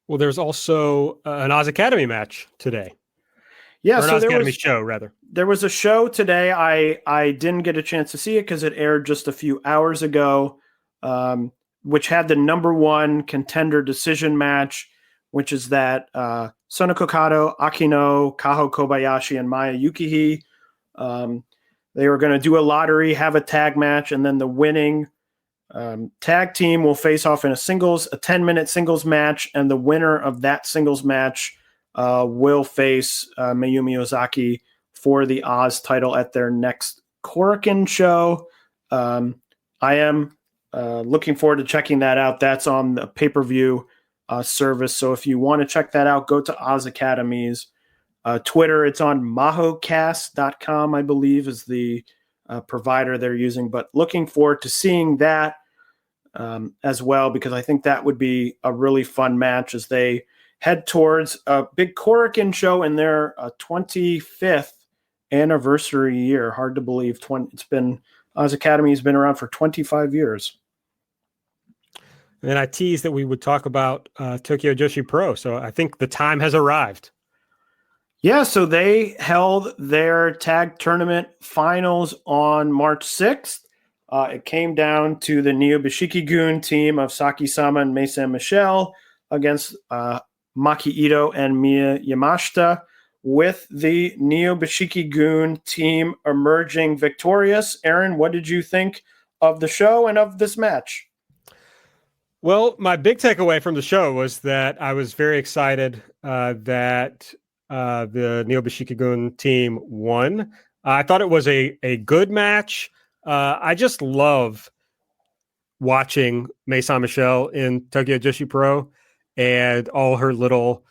Well, there's also an Oz Academy match today. Yeah, or an so Oz Academy show, rather. There was a show today. I didn't get a chance to see it because it aired just a few hours ago, which had the number one contender decision match, which is that Sonoko Kato, Akino, Kaho Kobayashi, and Maya Yukihi. They were going to do a lottery, have a tag match, and then the winning tag team will face off in a 10-minute singles match, and the winner of that singles match will face Mayumi Ozaki for the Oz title at their next Korakuen show. I am looking forward to checking that out. That's on the pay-per-view service. So if you want to check that out, go to Oz Academy's Twitter. It's on mahocast.com, I believe, is the provider they're using. But looking forward to seeing that as well, because I think that would be a really fun match as they head towards a big Korakuen show in their 25th anniversary year. Hard to believe. Oz Academy has been around for 25 years. And I teased that we would talk about Tokyo Joshi Pro. So I think the time has arrived. Yeah, so they held their tag tournament finals on March 6th. It came down to the Neo Bishiki-gun team of Saki-sama and Mei Michelle against Maki Ito and Miya Yamashita, with the Neo Bishiki-gun team emerging victorious. Aaron, what did you think of the show and of this match? Well, my big takeaway from the show was that I was very excited that the Neo Bishiki-gun team won. I thought it was a good match. I just love watching Mei Michelle in Tokyo Joshi Pro and all her little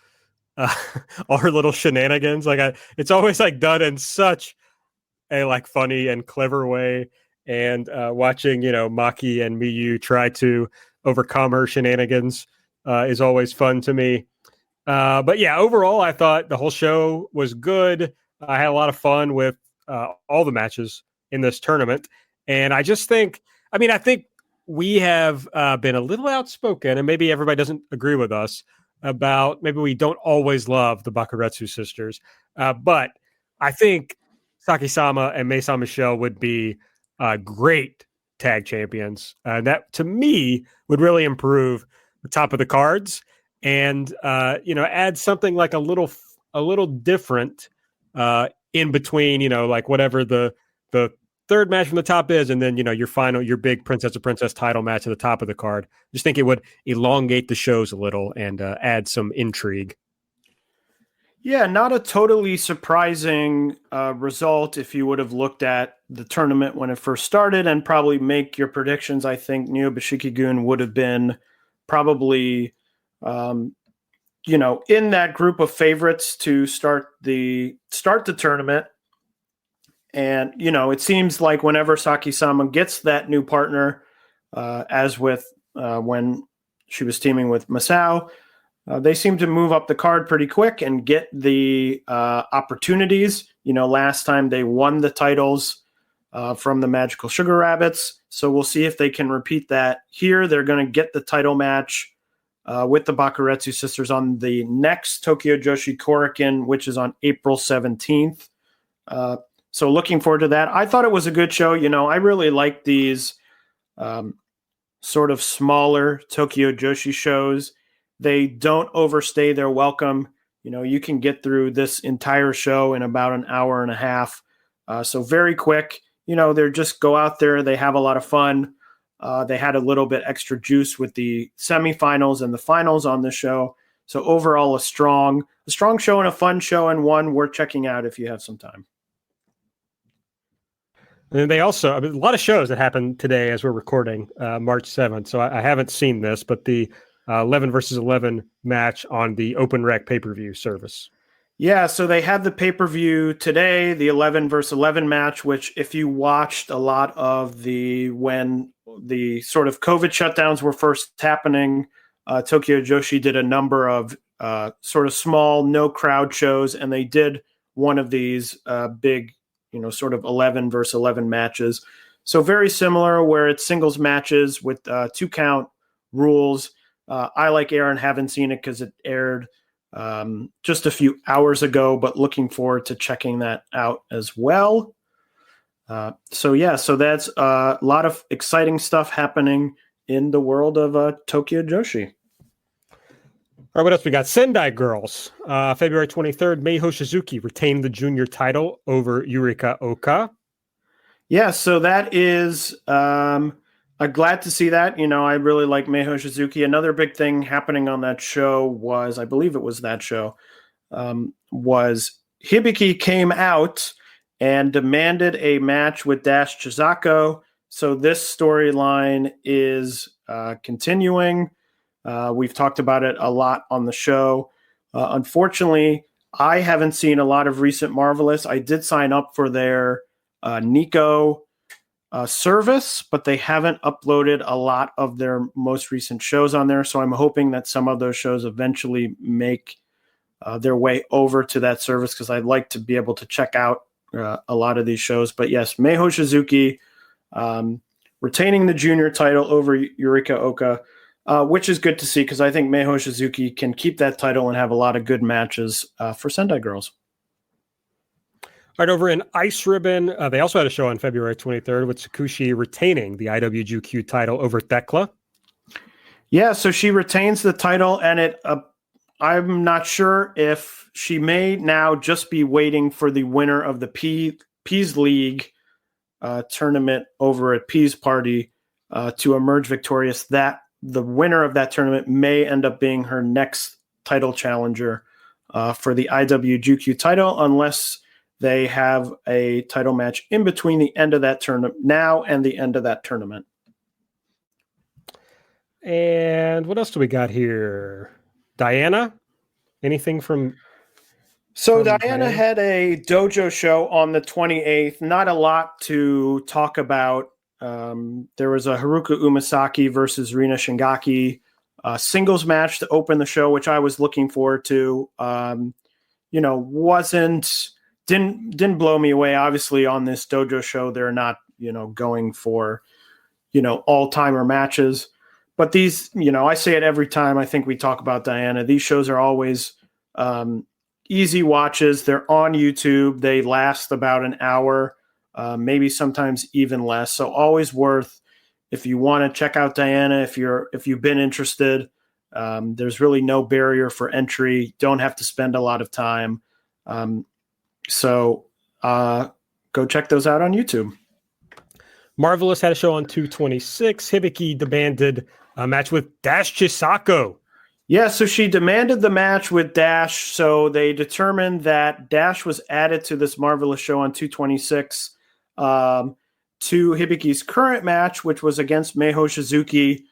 shenanigans. It's always done in such a funny and clever way. And watching Maki and Miyu try to overcome her shenanigans is always fun to me. But yeah, overall, I thought the whole show was good. I had a lot of fun with all the matches in this tournament. And I just think, I think we have been a little outspoken, and maybe everybody doesn't agree with us about maybe we don't always love the Bakuretsu sisters. But I think Saki-sama and Mei Michelle would be great tag champions. That, to me, would really improve the top of the cards and, add something like a little different in between, whatever the third match from the top is, and then, your big Princess of Princess title match at the top of the card. Just think it would elongate the shows a little and add some intrigue. Yeah, not a totally surprising result if you would have looked at the tournament when it first started and probably make your predictions. I think Neo Bishiki-gun would have been probably, in that group of favorites to start the tournament. And, it seems like whenever Saki-sama gets that new partner, as with when she was teaming with Masao, they seem to move up the card pretty quick and get the opportunities. Last time they won the titles from the Magical Sugar Rabbits. So we'll see if they can repeat that here. They're going to get the title match with the Bakuretsu sisters on the next Tokyo Joshi Korakuen, which is on April 17th. So looking forward to that. I thought it was a good show. I really like these sort of smaller Tokyo Joshi shows. They don't overstay their welcome. You can get through this entire show in about an hour and a half. So very quick. They're just go out there. They have a lot of fun. They had a little bit extra juice with the semifinals and the finals on the show. So overall, a strong show and a fun show, and one worth checking out if you have some time. And they also, a lot of shows that happened today as we're recording, March 7th. So I haven't seen this, but the 11 versus 11 match on the Open Rec pay-per-view service. Yeah, so they had the pay-per-view today, the 11 versus 11 match, which if you watched a lot of when the sort of COVID shutdowns were first happening, Tokyo Joshi did a number of sort of small, no crowd shows, and they did one of these big, sort of 11 versus 11 matches. So very similar, where it's singles matches with 2 count rules. I, like Aaron, haven't seen it because it aired just a few hours ago, but looking forward to checking that out as well. So that's a lot of exciting stuff happening in the world of Tokyo Joshi. All right, what else we got? Sendai Girls. February 23rd, Meiho Suzuki retained the junior title over Yurika Oka. Yeah, so that is I'm glad to see that. I really like Meiho Suzuki. Another big thing happening on that show was, I believe it was that show, was Hibiki came out and demanded a match with Dash Chizako. So this storyline is continuing. We've talked about it a lot on the show. Unfortunately, I haven't seen a lot of recent Marvelous. I did sign up for their Nico service, but they haven't uploaded a lot of their most recent shows on there. So I'm hoping that some of those shows eventually make their way over to that service, because I'd like to be able to check out a lot of these shows. But yes, Meiho Suzuki retaining the junior title over Yurika Oka, which is good to see, because I think Meiho Suzuki can keep that title and have a lot of good matches for Sendai Girls. All right, over in Ice Ribbon, they also had a show on February 23rd with Tsukushi retaining the IWGQ title over Thekla. Yeah, so she retains the title, and I'm not sure if she may now just be waiting for the winner of the Peas League tournament over at Peas Party to emerge victorious. That the winner of that tournament may end up being her next title challenger for the IWGQ title, unless they have a title match in between the end of that tournament now and the end of that tournament. And what else do we got here? Diana? Anything from... So Diana had a dojo show on the 28th. Not a lot to talk about. There was a Haruka Umasaki versus Rina Shingaki singles match to open the show, which I was looking forward to. Didn't blow me away. Obviously, on this dojo show, they're not going for all-timer matches. But these, I say it every time I think we talk about Diana. These shows are always easy watches. They're on YouTube. They last about an hour, maybe sometimes even less. So always worth, if you want to check out Diana, if you've been interested. There's really no barrier for entry. Don't have to spend a lot of time. So go check those out on YouTube. Marvelous had a show on 226. Hibiki demanded a match with Dash Chisako. Yeah, so she demanded the match with Dash. So they determined that Dash was added to this Marvelous show on 226 to Hibiki's current match, which was against Meiho Suzuki.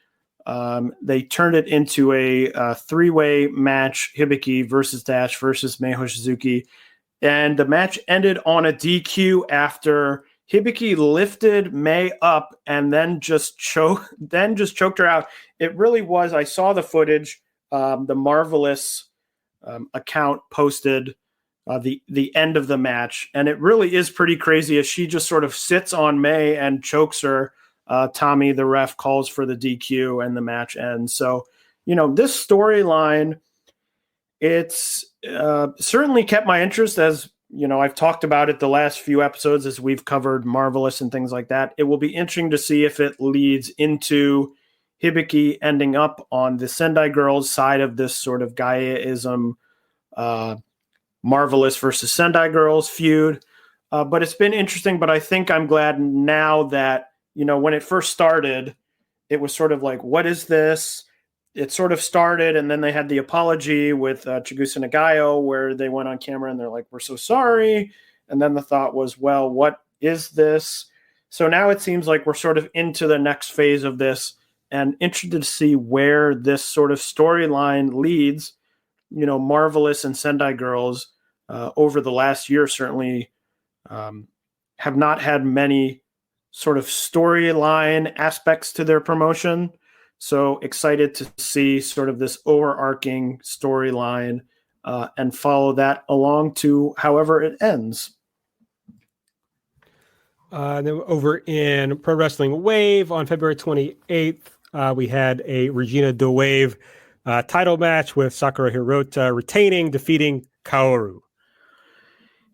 They turned it into a three-way match, Hibiki versus Dash versus Meiho Suzuki. And the match ended on a DQ after Hibiki lifted Mei up and then just choked her out. It really was. I saw the footage. The Marvelous account posted the end of the match, and it really is pretty crazy as she just sort of sits on Mei and chokes her. Tommy, the ref, calls for the DQ, and the match ends. So, this storyline, it's certainly kept my interest. As I've talked about it the last few episodes as we've covered Marvelous and things like that. It will be interesting to see if it leads into Hibiki ending up on the Sendai Girls side of this sort of Gaia-ism Marvelous versus Sendai Girls feud. But it's been interesting, but I think I'm glad now that, when it first started, it was sort of like, what is this? It sort of started, and then they had the apology with Chigusa Nagayo, where they went on camera and they're like, we're so sorry. And then the thought was, well, what is this? So now it seems like we're sort of into the next phase of this, and interested to see where this sort of storyline leads. Marvelous and Sendai Girls over the last year certainly have not had many sort of storyline aspects to their promotion. So excited to see sort of this overarching storyline and follow that along to however it ends. Then over in Pro Wrestling Wave on February 28th, we had a Regina de Wave title match with Sakura Hirota retaining, defeating Kaoru.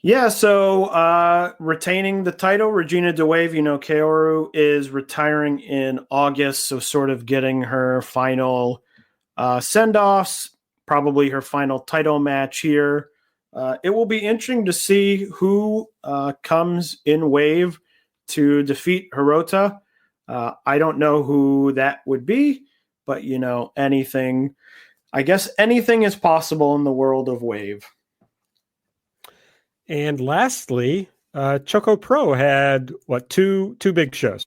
Yeah, so retaining the title, Regina de Wave, Kaoru is retiring in August, so sort of getting her final send-offs, probably her final title match here. It will be interesting to see who comes in Wave to defeat Hirota. I don't know who that would be, but, anything is possible in the world of Wave. And lastly, Choco Pro had two big shows.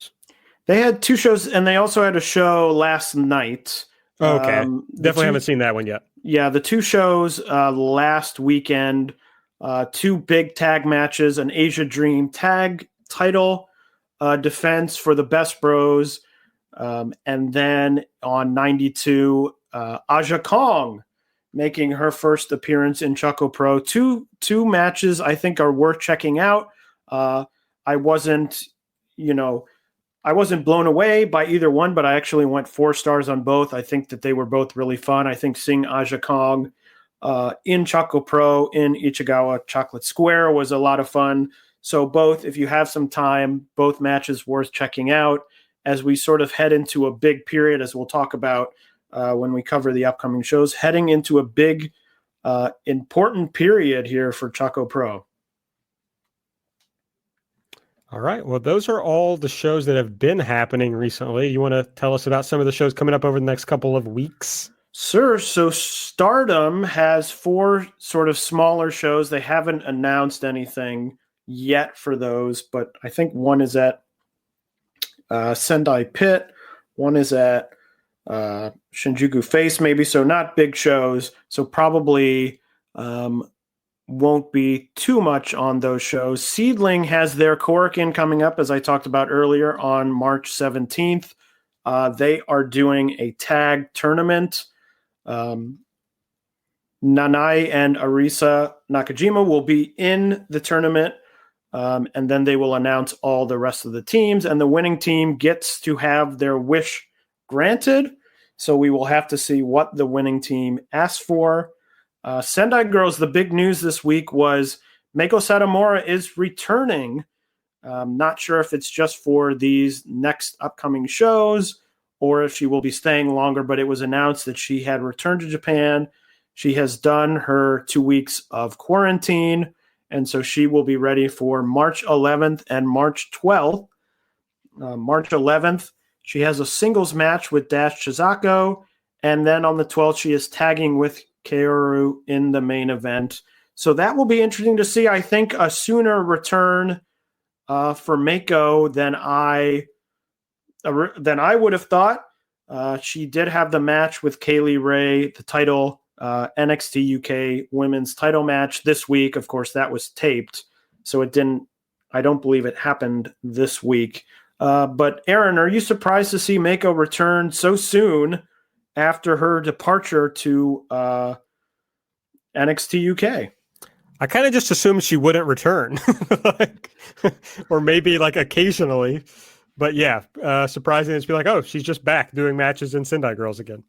They had 2 shows, and they also had a show last night. Okay, definitely haven't seen that one yet. Yeah, the 2 shows last weekend, 2 big tag matches, an Asia Dream tag title defense for the Best Bros, and then on 92, Aja Kong making her first appearance in Choco Pro. Two matches I think are worth checking out. I wasn't blown away by either one, but I actually went 4 stars on both. I think that they were both really fun. I think seeing Aja Kong in Choco Pro in Ichigawa Chocolate Square was a lot of fun. So both, if you have some time, both matches worth checking out as we sort of head into a big period, as we'll talk about when we cover the upcoming shows, heading into a big, important period here for Choco Pro. All right. Well, those are all the shows that have been happening recently. You want to tell us about some of the shows coming up over the next couple of weeks? Sure. So Stardom has 4 sort of smaller shows. They haven't announced anything yet for those, but I think one is at Sendai Pit. One is at Shinjuku Face, maybe. So not big shows. So probably won't be too much on those shows. Seedling has their Korakuen coming up, as I talked about earlier, on March 17th. They are doing a tag tournament. Nanai and Arisa Nakajima will be in the tournament, and then they will announce all the rest of the teams, and the winning team gets to have their wish granted. So we will have to see what the winning team asks for. Sendai Girls, the big news this week was Mako Satamora is returning. Not sure if it's just for these next upcoming shows or if she will be staying longer, but it was announced that she had returned to Japan. She has done her 2 weeks of quarantine, and so she will be ready for March 11th and March 12th. March 11th, she has a singles match with Dash Chizako, and then on the 12th, she is tagging with Kaoru in the main event. So that will be interesting to see. I think a sooner return for Mako than I would have thought. She did have the match with Kaylee Ray, the title NXT UK women's title match this week. Of course, that was taped, so it didn't. I don't believe it happened this week. But Aaron, are you surprised to see Mako return so soon after her departure to NXT UK? I kind of just assumed she wouldn't return, or maybe occasionally. But yeah, surprising to be like, oh, she's just back doing matches in Sendai Girls again.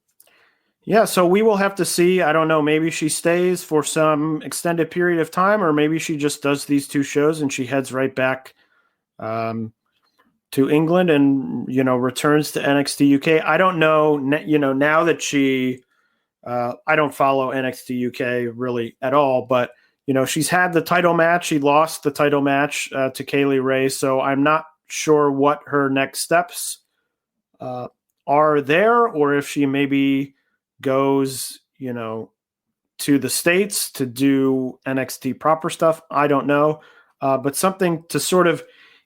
Yeah, so we will have to see. I don't know. Maybe she stays for some extended period of time, or maybe she just does these 2 shows and she heads right back to England and, returns to NXT UK. I don't know, now that she, I don't follow NXT UK really at all, but, she's had the title match. She lost the title match to Kaylee Ray. So I'm not sure what her next steps are there, or if she maybe goes, to the States to do NXT proper stuff. I don't know. But something to sort of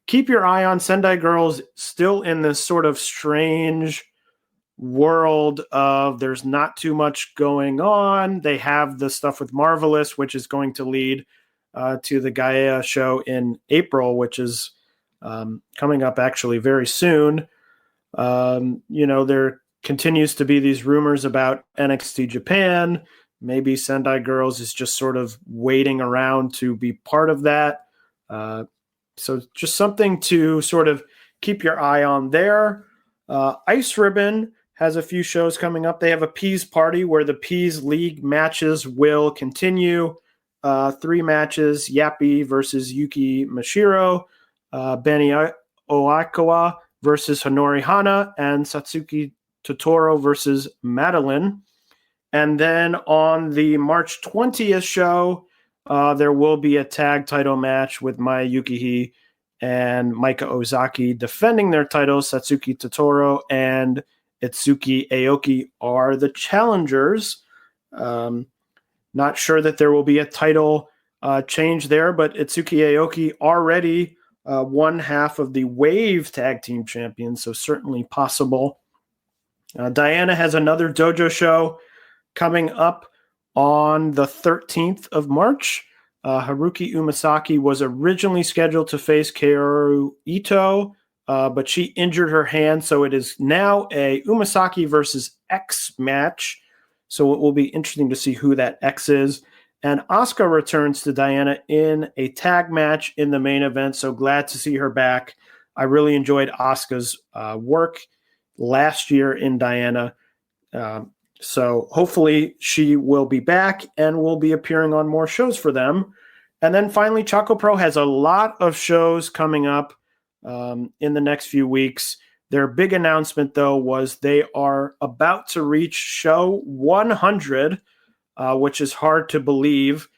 keep your eye on. Sendai Girls still in this sort of strange world of there's not too much going on. They have the stuff with Marvelous, which is going to lead to the Gaia show in April, which is coming up actually very soon. There continues to be these rumors about NXT Japan. Maybe Sendai Girls is just sort of waiting around to be part of that. So just something to sort of keep your eye on there. Ice Ribbon has a few shows coming up. They have a Peas Party where the Peas League matches will continue. 3 matches, Yappy versus Yuki Mashiro, Benny Oikawa versus Honori Hana, and Satsuki Totoro versus Madeline. And then on the March 20th show, there will be a tag title match with Maya Yukihei and Maika Ozaki defending their titles. Satsuki Totoro and Itsuki Aoki are the challengers. Not sure that there will be a title change there, but Itsuki Aoki already one half of the Wave Tag Team Champions, so certainly possible. Diana has another dojo show coming up on the 13th of March. Haruki Umasaki was originally scheduled to face Kaoru Ito, but she injured her hand, so it is now a Umasaki versus X match. So it will be interesting to see who that X is. And Asuka returns to Diana in a tag match in the main event, so glad to see her back. I really enjoyed Asuka's work last year in Diana. So hopefully she will be back and will be appearing on more shows for them. And then finally, Choco Pro has a lot of shows coming up in the next few weeks. Their big announcement, though, was they are about to reach show 100, which is hard to believe,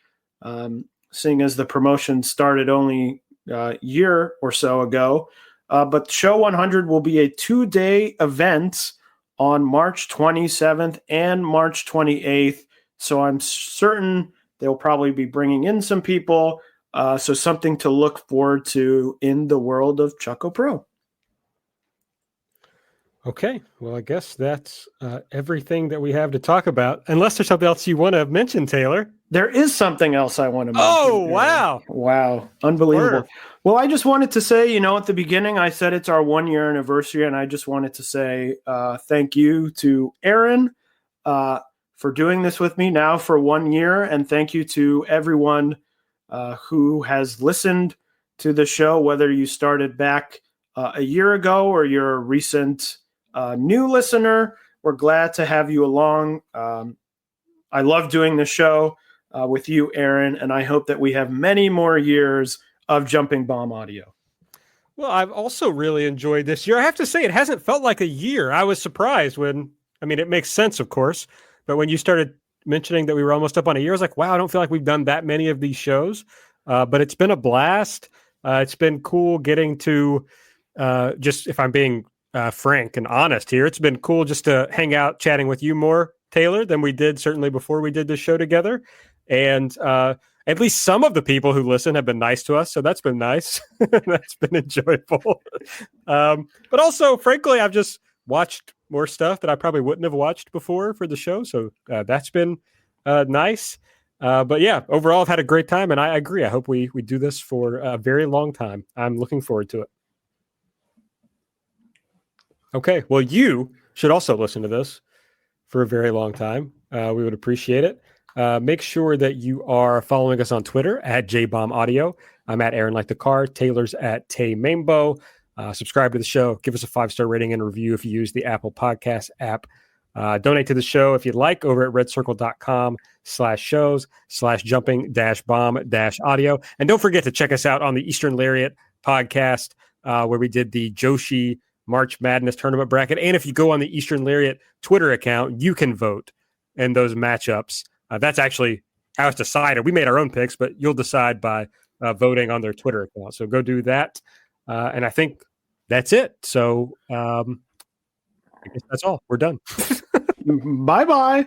seeing as the promotion started only a year or so ago. But show 100 will be a 2-day event on March 27th and March 28th. So I'm certain they'll probably be bringing in some people. So something to look forward to in the world of Choco Pro. Okay. Well, I guess that's everything that we have to talk about. Unless there's something else you want to mention, Taylor. There is something else I want to mention. Oh, wow. Wow. Unbelievable. Word. Well, I just wanted to say, at the beginning, I said it's our 1-year anniversary, and I just wanted to say thank you to Aaron for doing this with me now for 1 year, and thank you to everyone who has listened to the show, whether you started back a year ago or you're a recent new listener. We're glad to have you along. I love doing the show with you, Aaron, and I hope that we have many more years of Jumping Bomb Audio. Well, I've also really enjoyed this year. I have to say, it hasn't felt like a year. I was surprised it makes sense, of course, but when you started mentioning that we were almost up on a year, I was like, wow, I don't feel like we've done that many of these shows, but it's been a blast. It's been cool getting to just, if I'm being frank and honest here, it's been cool just to hang out chatting with you more, Taylor, than we did certainly before we did this show together. And at least some of the people who listen have been nice to us, so that's been nice. That's been enjoyable. But also, frankly, I've just watched more stuff that I probably wouldn't have watched before for the show, so that's been nice. But yeah, overall, I've had a great time, and I agree. I hope we do this for a very long time. I'm looking forward to it. Okay, well, you should also listen to this for a very long time. We would appreciate it. Make sure that you are following us on Twitter at JBombAudio. I'm at Aaron Like the Car. Taylor's at Tay Mambo. Subscribe to the show. Give us a 5-star rating and review if you use the Apple Podcast app. Donate to the show if you'd like over at redcircle.com/shows/jumping-bomb-audio. And don't forget to check us out on the Eastern Lariat podcast where we did the Joshi March Madness tournament bracket. And if you go on the Eastern Lariat Twitter account, you can vote in those matchups. That's actually how it's decided. We made our own picks, but you'll decide by voting on their Twitter account. So go do that. And I think that's it. So I guess that's all. We're done. Bye bye.